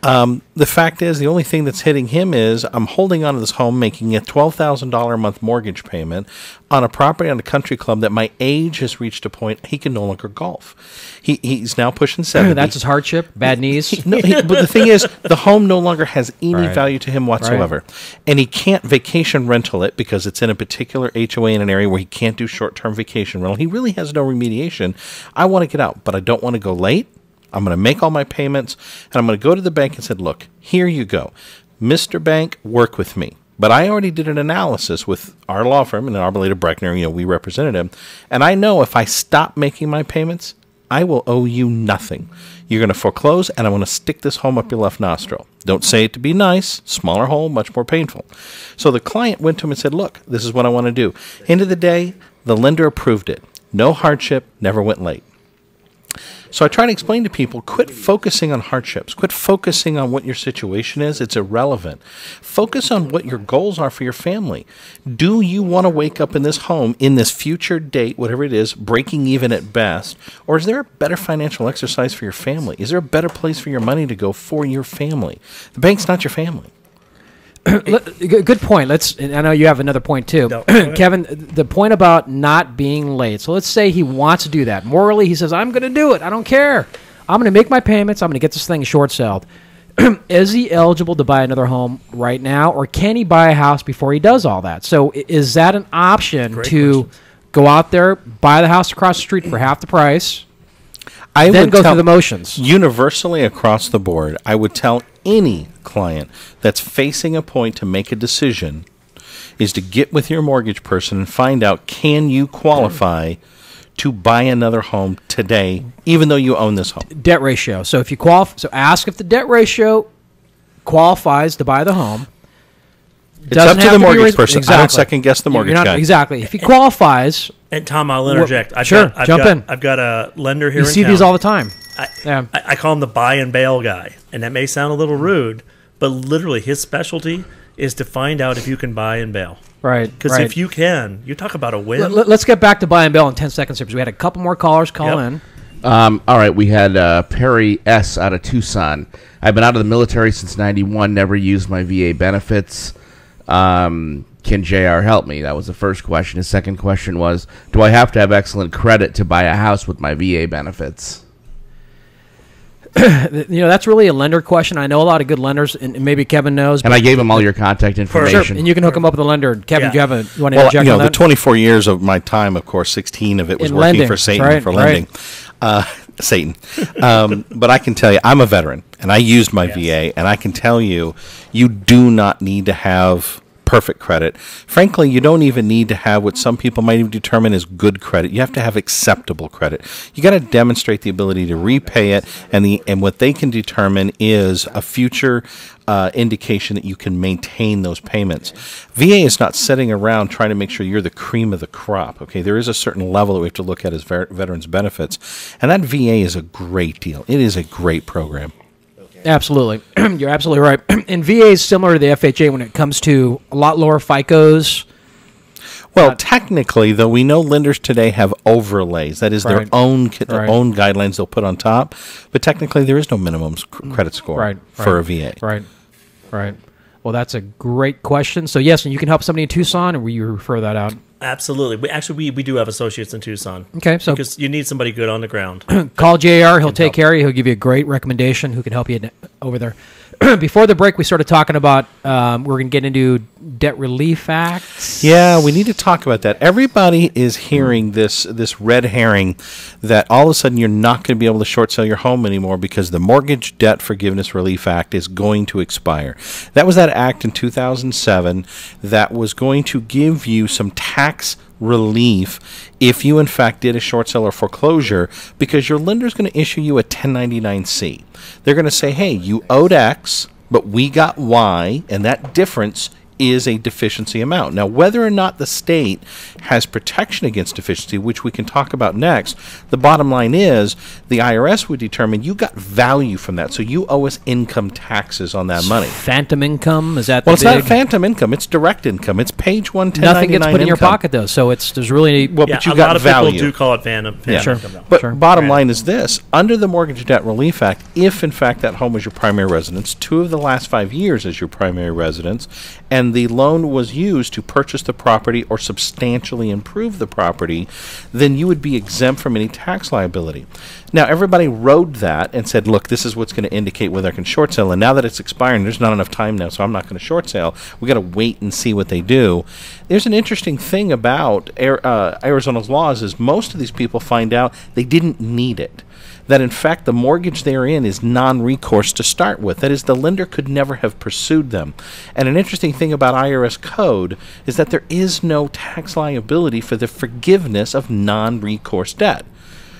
Speaker 5: The fact is, the only thing that's hitting him is I'm holding on to this home, making a $12,000 a month mortgage payment on a property on a country club that my age has reached a point he can no longer golf. He's now pushing 70.
Speaker 2: That's his hardship? Bad knees?
Speaker 5: But the thing is, the home no longer has any value to him whatsoever. And he can't vacation rental it because it's in a particular HOA in an area where he can't do short-term vacation rental. He really has no remediation. I want to get out, but I don't want to go late. I'm going to make all my payments, and I'm going to go to the bank and say, look, here you go. Mr. Bank, work with me. But I already did an analysis with our law firm and Arboleta Brechner, we represented him, and I know if I stop making my payments, I will owe you nothing. You're going to foreclose, and I'm going to stick this home up your left nostril. Don't say it to be nice. Smaller hole, much more painful. So the client went to him and said, look, this is what I want to do. End of the day, the lender approved it. No hardship, never went late. So I try to explain to people, quit focusing on hardships. Quit focusing on what your situation is. It's irrelevant. Focus on what your goals are for your family. Do you want to wake up in this home, in this future date, whatever it is, breaking even at best? Or is there a better financial exercise for your family? Is there a better place for your money to go for your family? The bank's not your family.
Speaker 2: Good point. I know you have another point too.
Speaker 4: No,
Speaker 2: Kevin, the point about not being late. So let's say he wants to do that. Morally, he says, I'm going to do it. I don't care. I'm going to make my payments. I'm going to get this thing short sold. Is he eligible to buy another home right now, or can he buy a house before he does all that? So is that an option
Speaker 4: Great
Speaker 2: to
Speaker 4: question.
Speaker 2: go out there, buy the house across the street for half the price,
Speaker 5: I
Speaker 2: then
Speaker 5: would
Speaker 2: go
Speaker 5: tell
Speaker 2: through the motions?
Speaker 5: universally across the board, I would tell any client that's facing a point to make a decision is to get with your mortgage person and find out, can you qualify to buy another home today, even though you own this home?
Speaker 2: Debt ratio. So if you so ask if the debt ratio qualifies to buy the home.
Speaker 5: It's up to the mortgage person. I don't second guess the mortgage guy.
Speaker 2: Exactly. If he qualifies,
Speaker 4: And Tom, I'll interject. I've
Speaker 2: jump in.
Speaker 4: I've got a lender here
Speaker 2: you
Speaker 4: in
Speaker 2: see
Speaker 4: town.
Speaker 2: these all the time.
Speaker 4: I, I call him the buy and bail guy, and that may sound a little rude, but literally his specialty is to find out if you can buy and bail.
Speaker 2: Right.
Speaker 4: Because if you can, you talk about a win.
Speaker 2: Let's get back to buy and bail in 10 seconds here, because we had a couple more callers call in.
Speaker 3: All right, we had Perry S. out of Tucson. I've been out of the military since '91, never used my VA benefits. Can JR help me? That was the first question. His second question was, do I have to have excellent credit to buy a house with my VA benefits?
Speaker 2: That's really a lender question. I know a lot of good lenders, and maybe Kevin knows.
Speaker 3: And I gave him all your contact information.
Speaker 2: Sure, and you can hook him up with a lender. Kevin, do you want to
Speaker 5: Well,
Speaker 2: interject on
Speaker 5: the
Speaker 2: that?
Speaker 5: 24 years of my time, of course, 16 of it was
Speaker 2: In
Speaker 5: working
Speaker 2: lending,
Speaker 5: for Satan
Speaker 2: right,
Speaker 5: for lending. Satan. But I can tell you, I'm a veteran, and I used my VA, and I can tell you, you do not need to have perfect credit. Frankly, you don't even need to have what some people might even determine as good credit. You have to have acceptable credit. You got to demonstrate the ability to repay it, and what they can determine is a future indication that you can maintain those payments. VA is not sitting around trying to make sure you're the cream of the crop. Okay, there is a certain level that we have to look at as veterans benefits, and that VA is a great deal. It is a great program.
Speaker 2: Absolutely. You're absolutely right. And VA is similar to the FHA when it comes to a lot lower FICOs.
Speaker 5: Well, technically, though, we know lenders today have overlays. That is their own guidelines they'll put on top. But technically, there is no minimum credit score for a VA.
Speaker 2: Right. Well, that's a great question. So, yes, and you can help somebody in Tucson, or will you refer that out?
Speaker 4: Absolutely. We do have associates in Tucson.
Speaker 2: Okay, so
Speaker 4: because you need somebody good on the ground.
Speaker 2: Call JR. He'll take care of you. He'll give you a great recommendation who can help you over there. Before the break, we started talking about we're going to get into debt relief acts.
Speaker 5: Yeah, we need to talk about that. Everybody is hearing this red herring that all of a sudden you're not going to be able to short sell your home anymore because the Mortgage Debt Forgiveness Relief Act is going to expire. That was that act in 2007 that was going to give you some tax relief if you in fact did a short sale or foreclosure, because your lender is going to issue you a 1099-C. They're going to say, hey, you owed X, but we got Y, and that difference is a deficiency amount. Now, whether or not the state has protection against deficiency, which we can talk about next, the bottom line is the IRS would determine you got value from that, so you owe us income taxes on that money.
Speaker 2: Phantom income? Is that
Speaker 5: well, it's not phantom income. It's direct income. It's page 1, 1099
Speaker 2: Nothing gets put in your pocket, though, so there's really...
Speaker 5: Well, but you
Speaker 4: a
Speaker 5: got
Speaker 4: lot of
Speaker 5: value.
Speaker 4: people do call it phantom income.
Speaker 5: But bottom line is this. Under the Mortgage Debt Relief Act, if in fact that home was your primary residence, 2 of the last 5 years as your primary residence, and the loan was used to purchase the property or substantially improve the property, then you would be exempt from any tax liability. Now, everybody rode that and said, look, this is what's going to indicate whether I can short sale. And now that it's expiring, there's not enough time now, so I'm not going to short sale. We got to wait and see what they do. There's an interesting thing about Arizona's laws is most of these people find out they didn't need it. That, in fact, the mortgage they're in is non-recourse to start with. That is, the lender could never have pursued them. And an interesting thing about IRS code is that there is no tax liability for the forgiveness of non-recourse debt.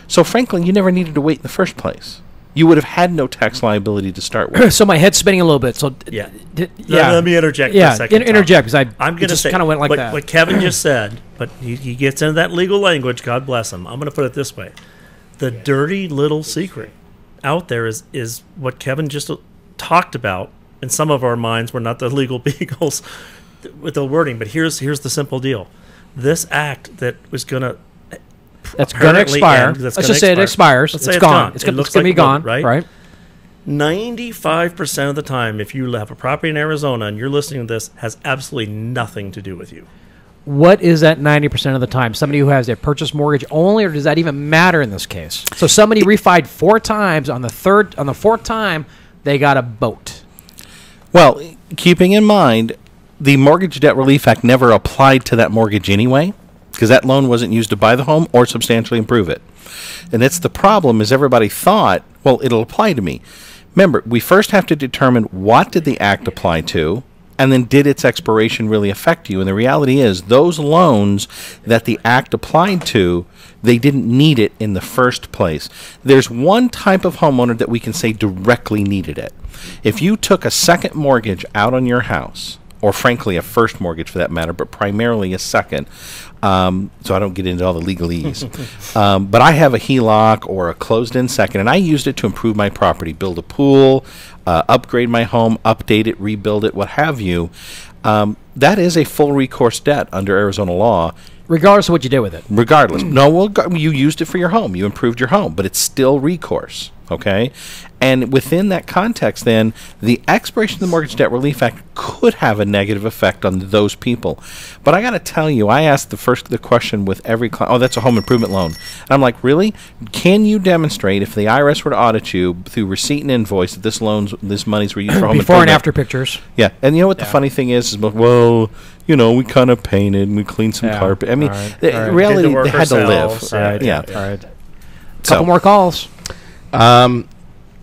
Speaker 5: So, frankly, you never needed to wait in the first place. You would have had no tax liability to start with.
Speaker 2: So my head's spinning a little bit. So
Speaker 4: let me interject for a second.
Speaker 2: Interject, because
Speaker 4: I'm going to say
Speaker 2: kind of went like
Speaker 4: what Kevin just said, but he gets into that legal language. God bless him. I'm going to put it this way. The dirty little secret out there is what Kevin just talked about. In some of our minds, we're not the legal beagles with the wording, but here's the simple deal. This act that was going to
Speaker 2: That's going to expire. Let's just say it expires. It's gone. It's going to be gone, right?
Speaker 4: 95% of the time, if you have a property in Arizona and you're listening to this, has absolutely nothing to do with you.
Speaker 2: What is that 90% of the time? Somebody who has a purchase mortgage only, or does that even matter in this case? So somebody refied 4 times. On the 4th time, they got a boat.
Speaker 5: Well, keeping in mind, the Mortgage Debt Relief Act never applied to that mortgage anyway, because that loan wasn't used to buy the home or substantially improve it. And that's the problem, is everybody thought, well, it'll apply to me. Remember, we first have to determine what did the act apply to, and then did its expiration really affect you? And the reality is, those loans that the act applied to, they didn't need it in the first place. There's one type of homeowner that we can say directly needed it. If you took a second mortgage out on your house, or frankly a first mortgage for that matter, but primarily a second, so I don't get into all the legalese, but I have a HELOC or a closed-in second, and I used it to improve my property, build a pool, upgrade my home, update it, rebuild it, what have you. That is a full recourse debt under Arizona law.
Speaker 2: Regardless of what you did with it.
Speaker 5: Regardless. No, well, you used it for your home. You improved your home, but it's still recourse, okay? And within that context, then, the expiration of the Mortgage Debt Relief Act could have a negative effect on those people. But I got to tell you, I asked the question with every client, oh, that's a home improvement loan. And I'm like, really? Can you demonstrate, if the IRS were to audit you through receipt and invoice, that this monies were used for home
Speaker 2: before
Speaker 5: improvement?
Speaker 2: and after pictures.
Speaker 5: Yeah. And you know what the funny thing is well, you know, we kind of painted and we cleaned some carpet. I mean, reality, they had to live.
Speaker 2: Yeah. All right. Couple more calls.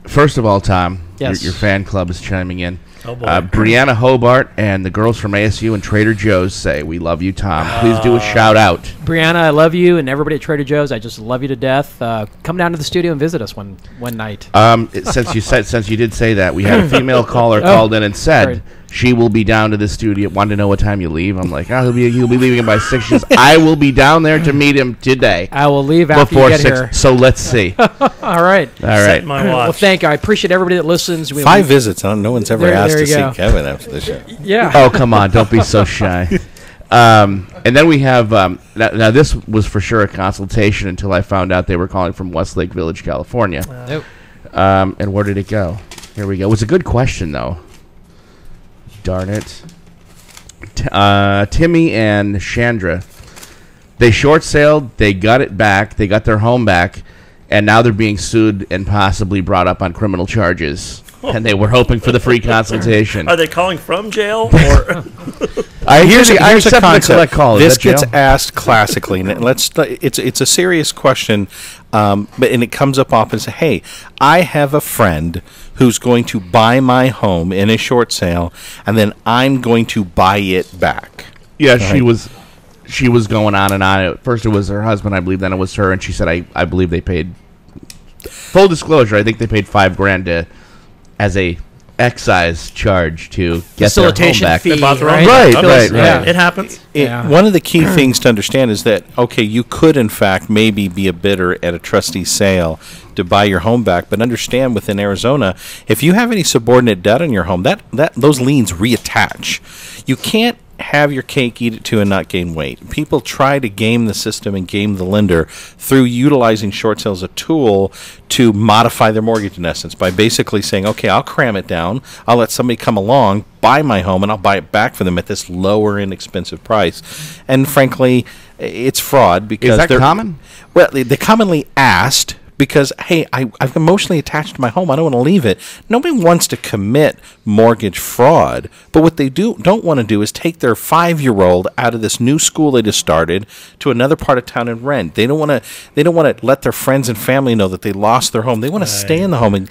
Speaker 3: First of all, Tom,
Speaker 2: yes.
Speaker 3: your fan club is chiming in.
Speaker 4: Oh, boy.
Speaker 3: Brianna Hobart and the girls from ASU and Trader Joe's say, we love you, Tom. Please do a shout out.
Speaker 2: Brianna, I love you, and everybody at Trader Joe's, I just love you to death. Come down to the studio and visit us one night.
Speaker 3: Since you did say that, we had a female caller called in and said she will be down to the studio. Wanted to know what time you leave. I'm like, he'll be leaving by 6. She says, I will be down there to meet him today.
Speaker 2: I will leave after
Speaker 3: before
Speaker 2: you get
Speaker 3: 6.
Speaker 2: here.
Speaker 3: So let's see.
Speaker 2: All right.
Speaker 4: Set my watch.
Speaker 2: Well, thank you. I appreciate everybody that listens.
Speaker 5: 5 visits. No one's ever asked to see Kevin after the show.
Speaker 2: Yeah.
Speaker 3: Oh, come on. Don't be so shy. And then we have, now this was for sure a consultation until I found out they were calling from Westlake Village, California.
Speaker 2: Nope.
Speaker 3: And where did it go? Here we go. It was a good question, though. Darn it. Timmy and Chandra, they short sailed, they got it back, they got their home back, and now they're being sued and possibly brought up on criminal charges. And they were hoping for the free consultation.
Speaker 4: Are they calling from jail? Or
Speaker 5: Here's a concept.
Speaker 3: Call.
Speaker 5: This gets asked classically, and it's a serious question, and it comes up often. Say, hey, I have a friend who's going to buy my home in a short sale, and then I'm going to buy it back.
Speaker 3: Yeah, right. She was going on and on. At first, it was her husband, I believe. Then it was her, and she said, "I believe they paid." Full disclosure, I think they paid $5,000 as a excise charge to get their home back.
Speaker 2: Fee,
Speaker 3: right.
Speaker 2: Yeah.
Speaker 4: It happens.
Speaker 5: One of the key things to understand is that, okay, you could, in fact, maybe be a bidder at a trustee sale to buy your home back, but understand within Arizona, if you have any subordinate debt on your home, that those liens reattach. You can't have your cake, eat it too, and not gain weight. People try to game the system and game the lender through utilizing short sales as a tool to modify their mortgage, in essence, by basically saying, okay, I'll cram it down, I'll let somebody come along, buy my home, and I'll buy it back for them at this lower, inexpensive price. And frankly, it's fraud. Because
Speaker 3: is that common?
Speaker 5: Well, they commonly asked, because, hey, I'm emotionally attached to my home. I don't want to leave it. Nobody wants to commit mortgage fraud. But what they don't want to do is take their 5-year-old out of this new school they just started to another part of town and rent. They don't want to let their friends and family know that they lost their home. They want to stay in the home. And,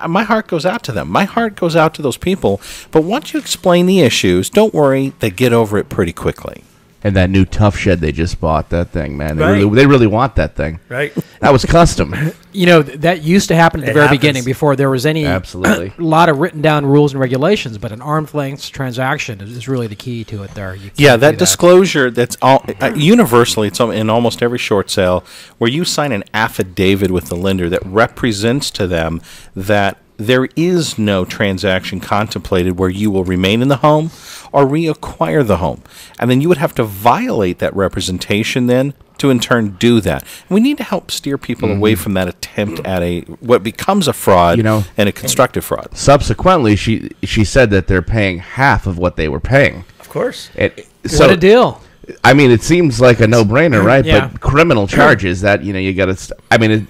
Speaker 5: my heart goes out to them. My heart goes out to those people. But once you explain the issues, don't worry, they get over it pretty quickly.
Speaker 3: And that new tough shed they just bought, that thing, man.
Speaker 4: Right.
Speaker 3: They really want that thing.
Speaker 4: Right.
Speaker 3: That was custom.
Speaker 2: You know, that used to happen at the
Speaker 4: It
Speaker 2: very
Speaker 4: happens.
Speaker 2: beginning before there was any
Speaker 3: Absolutely.
Speaker 2: a lot of written down rules and regulations, but an arm's length transaction is really the key to it there. You
Speaker 5: Yeah,
Speaker 2: can't
Speaker 5: that
Speaker 2: do
Speaker 5: disclosure, that's all universally, it's in almost every short sale, where you sign an affidavit with the lender that represents to them that there is no transaction contemplated where you will remain in the home or reacquire the home. And then you would have to violate that representation then to in turn do that. And we need to help steer people away from that attempt at what becomes a fraud, and a constructive fraud.
Speaker 3: Subsequently, she said that they're paying half of what they were paying.
Speaker 4: Of course.
Speaker 2: What a deal.
Speaker 3: I mean, it seems like a no-brainer, right?
Speaker 2: Yeah.
Speaker 3: But criminal charges that, you got to...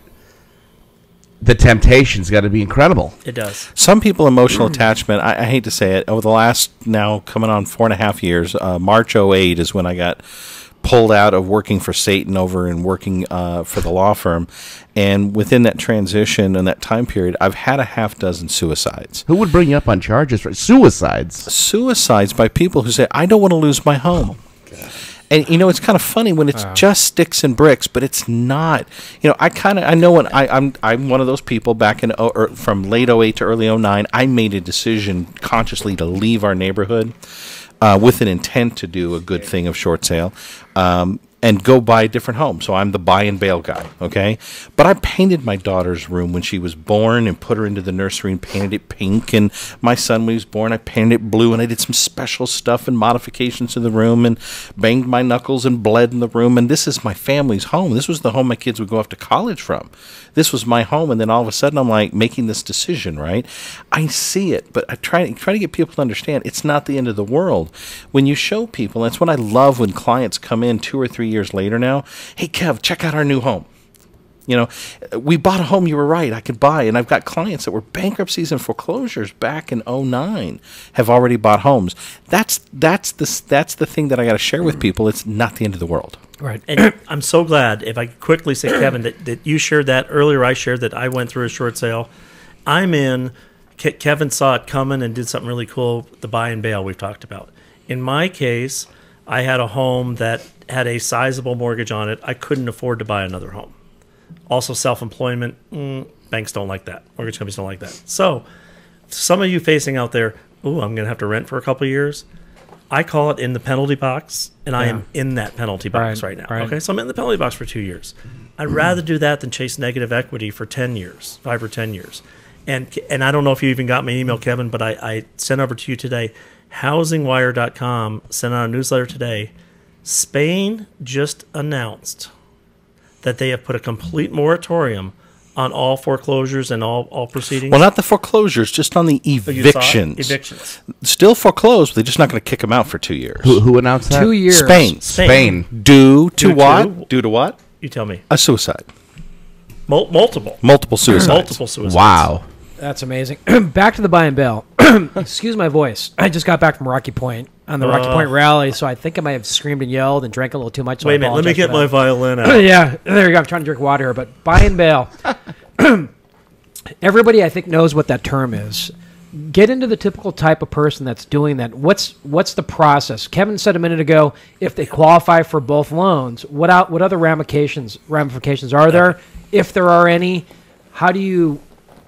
Speaker 3: the temptation's got to be incredible.
Speaker 4: It does.
Speaker 5: Some people, emotional attachment, I hate to say it, over the last now coming on 4.5 years, March 08 is when I got pulled out of working for Satan over and working for the law firm. And within that transition and that time period, I've had a half dozen suicides.
Speaker 3: Who would bring you up on charges for suicides?
Speaker 5: Suicides by people who say, I don't want to lose my home. And it's kind of funny when it's just sticks and bricks, but it's not. I know when I'm one of those people back in from late 08 to early 09. I made a decision consciously to leave our neighborhood with an intent to do a good thing of short sale. And go buy a different home. So I'm the buy and bail guy, okay? But I painted my daughter's room when she was born and put her into the nursery and painted it pink. And my son, when he was born, I painted it blue. And I did some special stuff and modifications to the room and banged my knuckles and bled in the room. And this is my family's home. This was the home my kids would go off to college from. This was my home. And then all of a sudden, I'm like making this decision, right? I see it, but I try to get people to understand it's not the end of the world. When you show people, that's what I love when clients come in 2 or 3 years later now. Hey, Kev, check out our new home. We bought a home, you were right, I could buy. And I've got clients that were bankruptcies and foreclosures back in 09 have already bought homes. That's the thing that I got to share with people. It's not the end of the world.
Speaker 2: Right.
Speaker 4: And I'm so glad, if I could quickly say, Kevin, that you shared that earlier. I shared that I went through a short sale. Kevin saw it coming and did something really cool, the buy and bail we've talked about. In my case, I had a home that had a sizable mortgage on it. I couldn't afford to buy another home. Also, self-employment, banks don't like that. Mortgage companies don't like that. So, some of you facing out there, I'm going to have to rent for a couple of years. I call it in the penalty box, and I am in that penalty box right now.
Speaker 2: Right.
Speaker 4: Okay, so I'm in the penalty box for 2 years. I'd rather do that than chase negative equity for 10 years, 5 or 10 years. And I don't know if you even got my email, Kevin, but I sent over to you today. HousingWire.com sent out a newsletter today. Spain just announced that they have put a complete moratorium on all foreclosures and all proceedings.
Speaker 5: Well, not the foreclosures, just on the evictions.
Speaker 4: Evictions.
Speaker 5: Still foreclosed, but they're just not going to kick them out for 2 years.
Speaker 3: Who announced that?
Speaker 2: 2 years.
Speaker 5: Spain. Due to what? Due to what?
Speaker 4: You tell me.
Speaker 5: A suicide.
Speaker 4: Multiple
Speaker 5: suicides.
Speaker 4: Multiple suicides.
Speaker 3: Wow.
Speaker 2: That's amazing. Back to the buy and bail. Excuse my voice. I just got back from Rocky Point on the Rocky Point rally, so I think I might have screamed and yelled and drank a little too much. So
Speaker 4: Wait a minute. Let me get my violin out.
Speaker 2: Yeah, there you go. I'm trying to drink water here, but buy and bail. Everybody, I think, knows what that term is. Get into the typical type of person that's doing that. What's the process? Kevin said a minute ago, if they qualify for both loans, what other ramifications are there? If there are any, how do you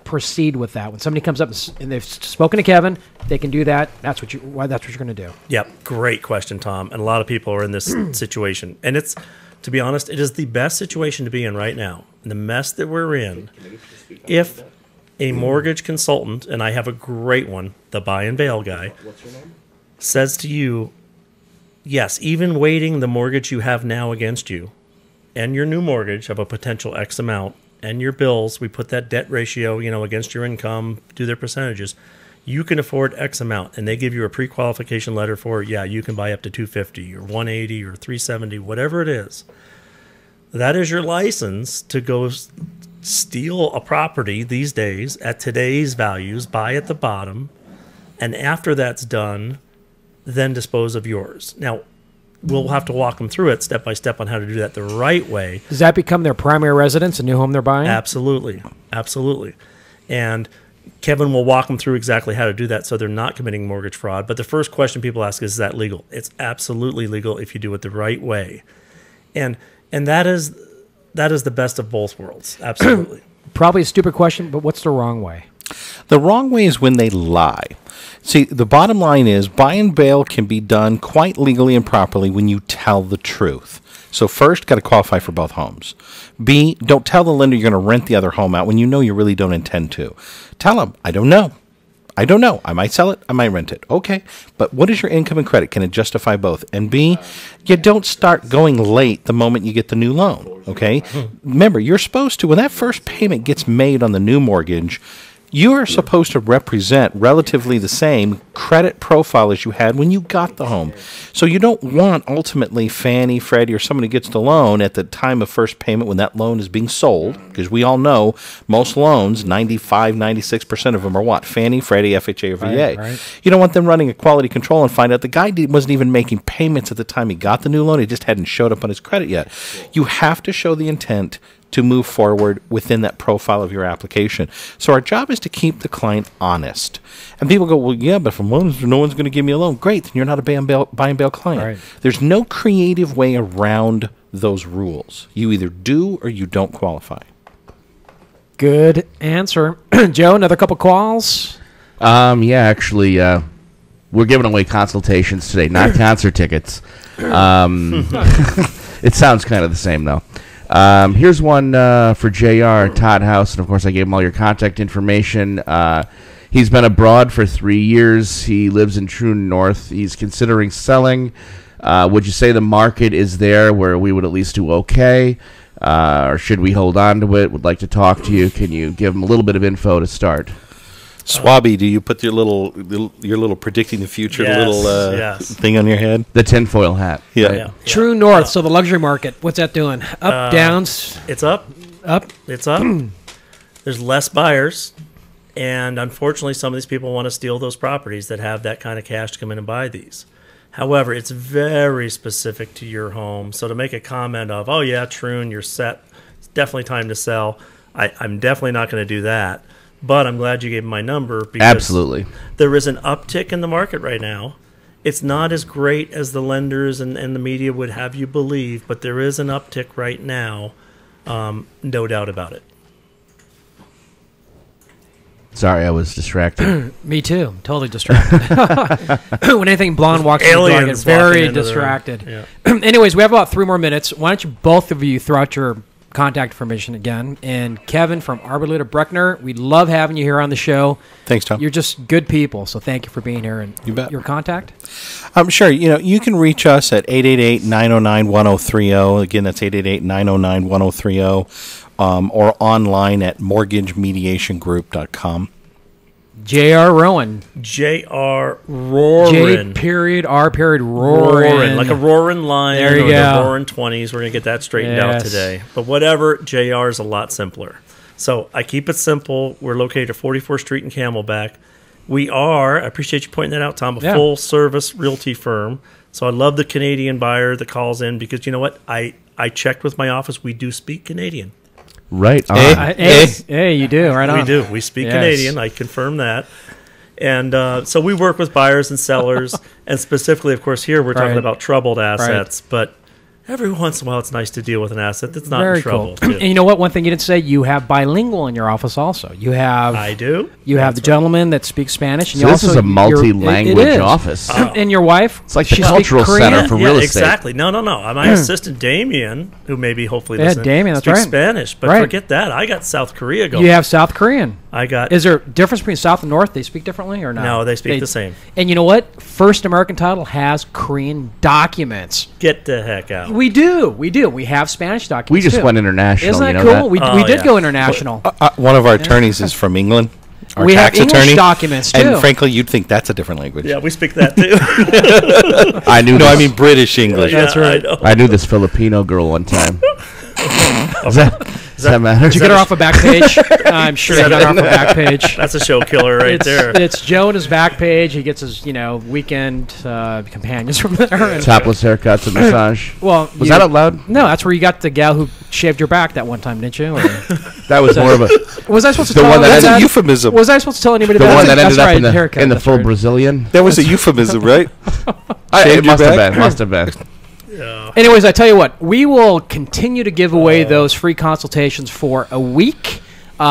Speaker 2: proceed with that? When somebody comes up and they've spoken to Kevin, they can do that. That's what you're going to do.
Speaker 4: Yep, great question, Tom. And a lot of people are in this situation, and it's, to be honest, it is the best situation to be in right now. The mess that we're in. If a mortgage consultant, and I have a great one, the buy and bail guy, says to you, yes, even weighting the mortgage you have now against you and your new mortgage of a potential X amount and your bills, we put that debt ratio, against your income, do their percentages, you can afford X amount, and they give you a pre-qualification letter for, you can buy up to $250 or $180 or $370, whatever it is. That is your license to go steal a property these days at today's values, buy at the bottom, and after that's done, then dispose of yours. Now, we'll have to walk them through it step by step on how to do that the right way.
Speaker 2: Does that become their primary residence, a new home they're buying?
Speaker 4: Absolutely. Absolutely. And Kevin will walk them through exactly how to do that so they're not committing mortgage fraud. But the first question people ask is that legal? It's absolutely legal if you do it the right way. And that is the best of both worlds. Absolutely.
Speaker 2: Probably a stupid question, but what's the wrong way?
Speaker 5: The wrong way is when they lie. See, the bottom line is buy and bail can be done quite legally and properly when you tell the truth. So first, got to qualify for both homes. B, don't tell the lender you're going to rent the other home out when you know you really don't intend to. Tell them, I don't know. I don't know. I might sell it. I might rent it. Okay. But what is your income and credit? Can it justify both? And B, you don't start going late the moment you get the new loan. Okay. Remember, you're supposed to, when that first payment gets made on the new mortgage, you are supposed to represent relatively the same credit profile as you had when you got the home. So you don't want ultimately Fannie, Freddie, or somebody gets the loan at the time of first payment when that loan is being sold, because we all know most loans, 95, 96% of them are what? Fannie, Freddie, FHA, or VA.
Speaker 2: Right.
Speaker 5: You don't want them running a quality control and find out the guy wasn't even making payments at the time he got the new loan. He just hadn't showed up on his credit yet. You have to show the intent to move forward within that profile of your application. So our job is to keep the client honest. And people go, well, yeah, but from loans, no one's going to give me a loan. Great, then you're not a buy and bail client.
Speaker 2: Right.
Speaker 5: There's no creative way around those rules. You either do or you don't qualify.
Speaker 2: Good answer. Joe, another couple calls?
Speaker 3: Yeah, actually, we're giving away consultations today, not concert tickets. It sounds kind of the same, though. Here's one for JR, Todd House, and of course I gave him all your contact information. He's been abroad for 3 years. He lives in Troon North. He's considering selling. Would you say the market is there where we would at least do okay? Or should we hold on to it? Would like to talk to you. Can you give him a little bit of info to start?
Speaker 5: Swabby, do you put your little predicting the future thing on your head?
Speaker 3: The tinfoil hat.
Speaker 5: Yeah.
Speaker 3: Right?
Speaker 4: Yeah.
Speaker 2: True North, so the luxury market. What's that doing? Up, downs?
Speaker 4: It's up.
Speaker 2: Up?
Speaker 4: It's up. There's less buyers. And unfortunately, some of these people want to steal those properties that have that kind of cash to come in and buy these. However, it's very specific to your home. So to make a comment of, oh, yeah, Troon, you're set. It's definitely time to sell. I'm definitely not going to do that. But I'm glad you gave me my number. Because
Speaker 3: Absolutely.
Speaker 4: there is an uptick in the market right now. It's not as great as the lenders and the media would have you believe, but there is an uptick right now. No doubt about it.
Speaker 3: Sorry, I was distracted.
Speaker 2: Me too. Totally distracted. When anything blonde walks in the door, I get
Speaker 4: Aliens
Speaker 2: very
Speaker 4: walking into the
Speaker 2: distracted.
Speaker 4: room.
Speaker 2: Anyways, we have about 3 more minutes. Why don't you both of you throw out your contact information again? And Kevin from Arboleta, Brechner, we love having you here on the show.
Speaker 5: Thanks, Tom.
Speaker 2: You're just good people, so thank you for being here. And
Speaker 5: You bet.
Speaker 2: your contact?
Speaker 5: Sure. You can reach us at 888-909-1030. Again, that's 888-909-1030. Or online at mortgagemediationgroup.com.
Speaker 2: J.R. Rowan.
Speaker 4: J.R. Roren.
Speaker 2: J.R. Roren.
Speaker 4: Roren. Like a Roren line
Speaker 2: There you
Speaker 4: or
Speaker 2: go.
Speaker 4: the Roren 20s. We're going to get that straightened out
Speaker 2: Yes.
Speaker 4: today. But whatever, J.R. is a lot simpler. So I keep it simple. We're located at 44th Street in Camelback. We are, I appreciate you pointing that out, Tom, a full-service realty firm. So I love the Canadian buyer that calls in because you know what? I checked with my office. We do speak Canadian.
Speaker 3: Right on.
Speaker 2: Hey, you do. Right on.
Speaker 4: We do. We speak
Speaker 2: Yes.
Speaker 4: Canadian. I confirm that. And so we work with buyers and sellers. And specifically, of course, here we're talking
Speaker 2: Right.
Speaker 4: about troubled assets. But every once in a while, it's nice to deal with an asset that's not
Speaker 2: Very
Speaker 4: in trouble.
Speaker 2: cool.
Speaker 4: Too.
Speaker 2: And you know what? One thing you didn't say, you have bilingual in your office also. You have
Speaker 4: I do.
Speaker 2: You have the gentleman that speaks Spanish. And
Speaker 3: So
Speaker 2: you
Speaker 3: this
Speaker 2: also,
Speaker 3: is a
Speaker 2: you're-
Speaker 3: multi-language
Speaker 2: it is.
Speaker 3: office.
Speaker 2: And your wife?
Speaker 3: It's like the
Speaker 2: she speaks
Speaker 3: cultural
Speaker 2: Korean?
Speaker 3: center for real estate.
Speaker 4: Exactly. No. My assistant, Damien, who maybe hopefully
Speaker 2: Yeah,
Speaker 4: listening,
Speaker 2: Damien, that's
Speaker 4: speaks
Speaker 2: right.
Speaker 4: Spanish. But
Speaker 2: Right.
Speaker 4: forget that. I got South Korea going.
Speaker 2: You have South Korean.
Speaker 4: I got...
Speaker 2: Is there a difference between South and North? They speak differently or not?
Speaker 4: No, they speak the same.
Speaker 2: And you know what? First American Title has Korean documents.
Speaker 4: Get the heck out.
Speaker 2: We do. We have Spanish documents.
Speaker 3: We just
Speaker 2: too.
Speaker 3: went international.
Speaker 2: Isn't that
Speaker 3: you know
Speaker 2: cool?
Speaker 3: That?
Speaker 2: We
Speaker 4: Oh,
Speaker 2: did
Speaker 4: yeah.
Speaker 2: go international.
Speaker 5: One of our attorneys is from England. Our
Speaker 2: We have
Speaker 5: tax
Speaker 2: English
Speaker 5: attorney.
Speaker 2: documents, too.
Speaker 5: And frankly, you'd think that's a different language.
Speaker 4: Yeah, we speak that too.
Speaker 3: I knew.
Speaker 5: No,
Speaker 3: this,
Speaker 5: I mean British English.
Speaker 2: That's right.
Speaker 4: I know.
Speaker 3: I knew this Filipino girl one time. Is Does that matter?
Speaker 2: Did you get her off a back page? I'm sure he got her off a back page.
Speaker 4: That's a show killer right there.
Speaker 2: It's Joe and his back page. He gets his, weekend companions from there. And
Speaker 3: Topless haircuts and massage.
Speaker 2: well,
Speaker 3: Was that out loud?
Speaker 2: No, that's where you got the gal who shaved your back that one time, didn't you? Or
Speaker 3: That was more of a
Speaker 2: was I supposed to
Speaker 3: The
Speaker 2: tell
Speaker 3: one that
Speaker 5: That's
Speaker 2: anybody
Speaker 5: a
Speaker 2: that?
Speaker 5: euphemism.
Speaker 2: Was I supposed to tell anybody
Speaker 3: the
Speaker 2: that?
Speaker 3: one that
Speaker 2: That's
Speaker 3: ended up
Speaker 2: right,
Speaker 3: in the
Speaker 2: haircut,
Speaker 3: in the
Speaker 2: that's
Speaker 3: full
Speaker 2: right.
Speaker 3: Brazilian.
Speaker 5: That was a euphemism, right?
Speaker 3: It
Speaker 5: Shaved your
Speaker 3: must have
Speaker 5: back?
Speaker 3: been. Must have been.
Speaker 2: Anyways, I tell you what, we will continue to give away those free consultations for a week.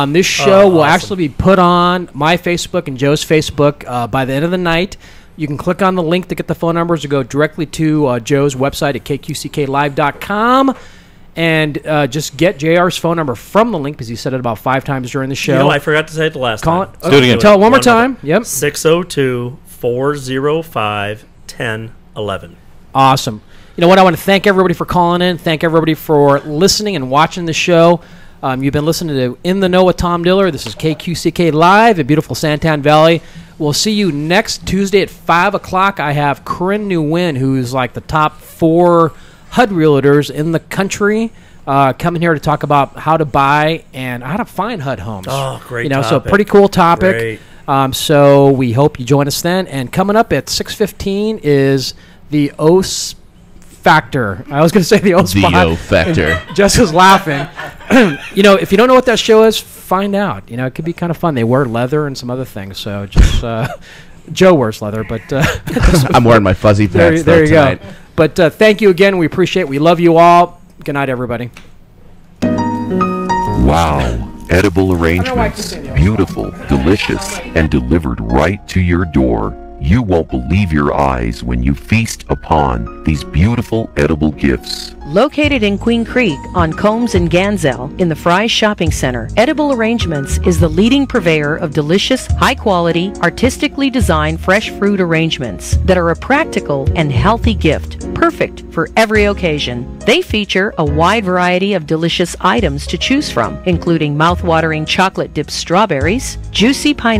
Speaker 2: This show will actually be put on my Facebook and Joe's Facebook by the end of the night. You can click on the link to get the phone numbers or go directly to Joe's website at kqcklive.com and just get JR's phone number from the link because he said it about 5 times during the show.
Speaker 4: I forgot to say it the last
Speaker 2: Call
Speaker 4: time.
Speaker 2: it.
Speaker 5: Do it again.
Speaker 2: Tell it one more time. Yep.
Speaker 4: 602-405-1011.
Speaker 2: Awesome. You know what? I want to thank everybody for calling in. Thank everybody for listening and watching the show. You've been listening to In the Know with Tom Diller. This is KQCK Live in beautiful Santan Valley. We'll see you next Tuesday at 5 o'clock. I have Corinne Nguyen, who's like the top 4 HUD realtors in the country, coming here to talk about how to buy and how to find HUD homes.
Speaker 4: Oh, great
Speaker 2: So
Speaker 4: topic.
Speaker 2: pretty cool topic.
Speaker 4: Great.
Speaker 2: So we hope you join us then. And coming up at 6:15 is the OS Factor. I was going to say the O spot.
Speaker 3: The O Factor.
Speaker 2: Jessica's laughing. If you don't know what that show is, find out. It could be kind of fun. They wear leather and some other things. So just Joe wears leather, but
Speaker 3: I'm wearing my fuzzy pants
Speaker 2: there you
Speaker 3: tonight.
Speaker 2: go. But thank you again. We appreciate it. We love you all. Good night, everybody.
Speaker 7: Wow. Edible arrangements. Beautiful, delicious, and delivered right to your door. You won't believe your eyes when you feast upon these beautiful edible gifts.
Speaker 6: Located in Queen Creek on Combs and Ganzel in the Fry's Shopping Center, Edible Arrangements is the leading purveyor of delicious, high-quality, artistically designed fresh fruit arrangements that are a practical and healthy gift, perfect for every occasion. They feature a wide variety of delicious items to choose from, including mouth-watering chocolate-dipped strawberries, juicy pineapple,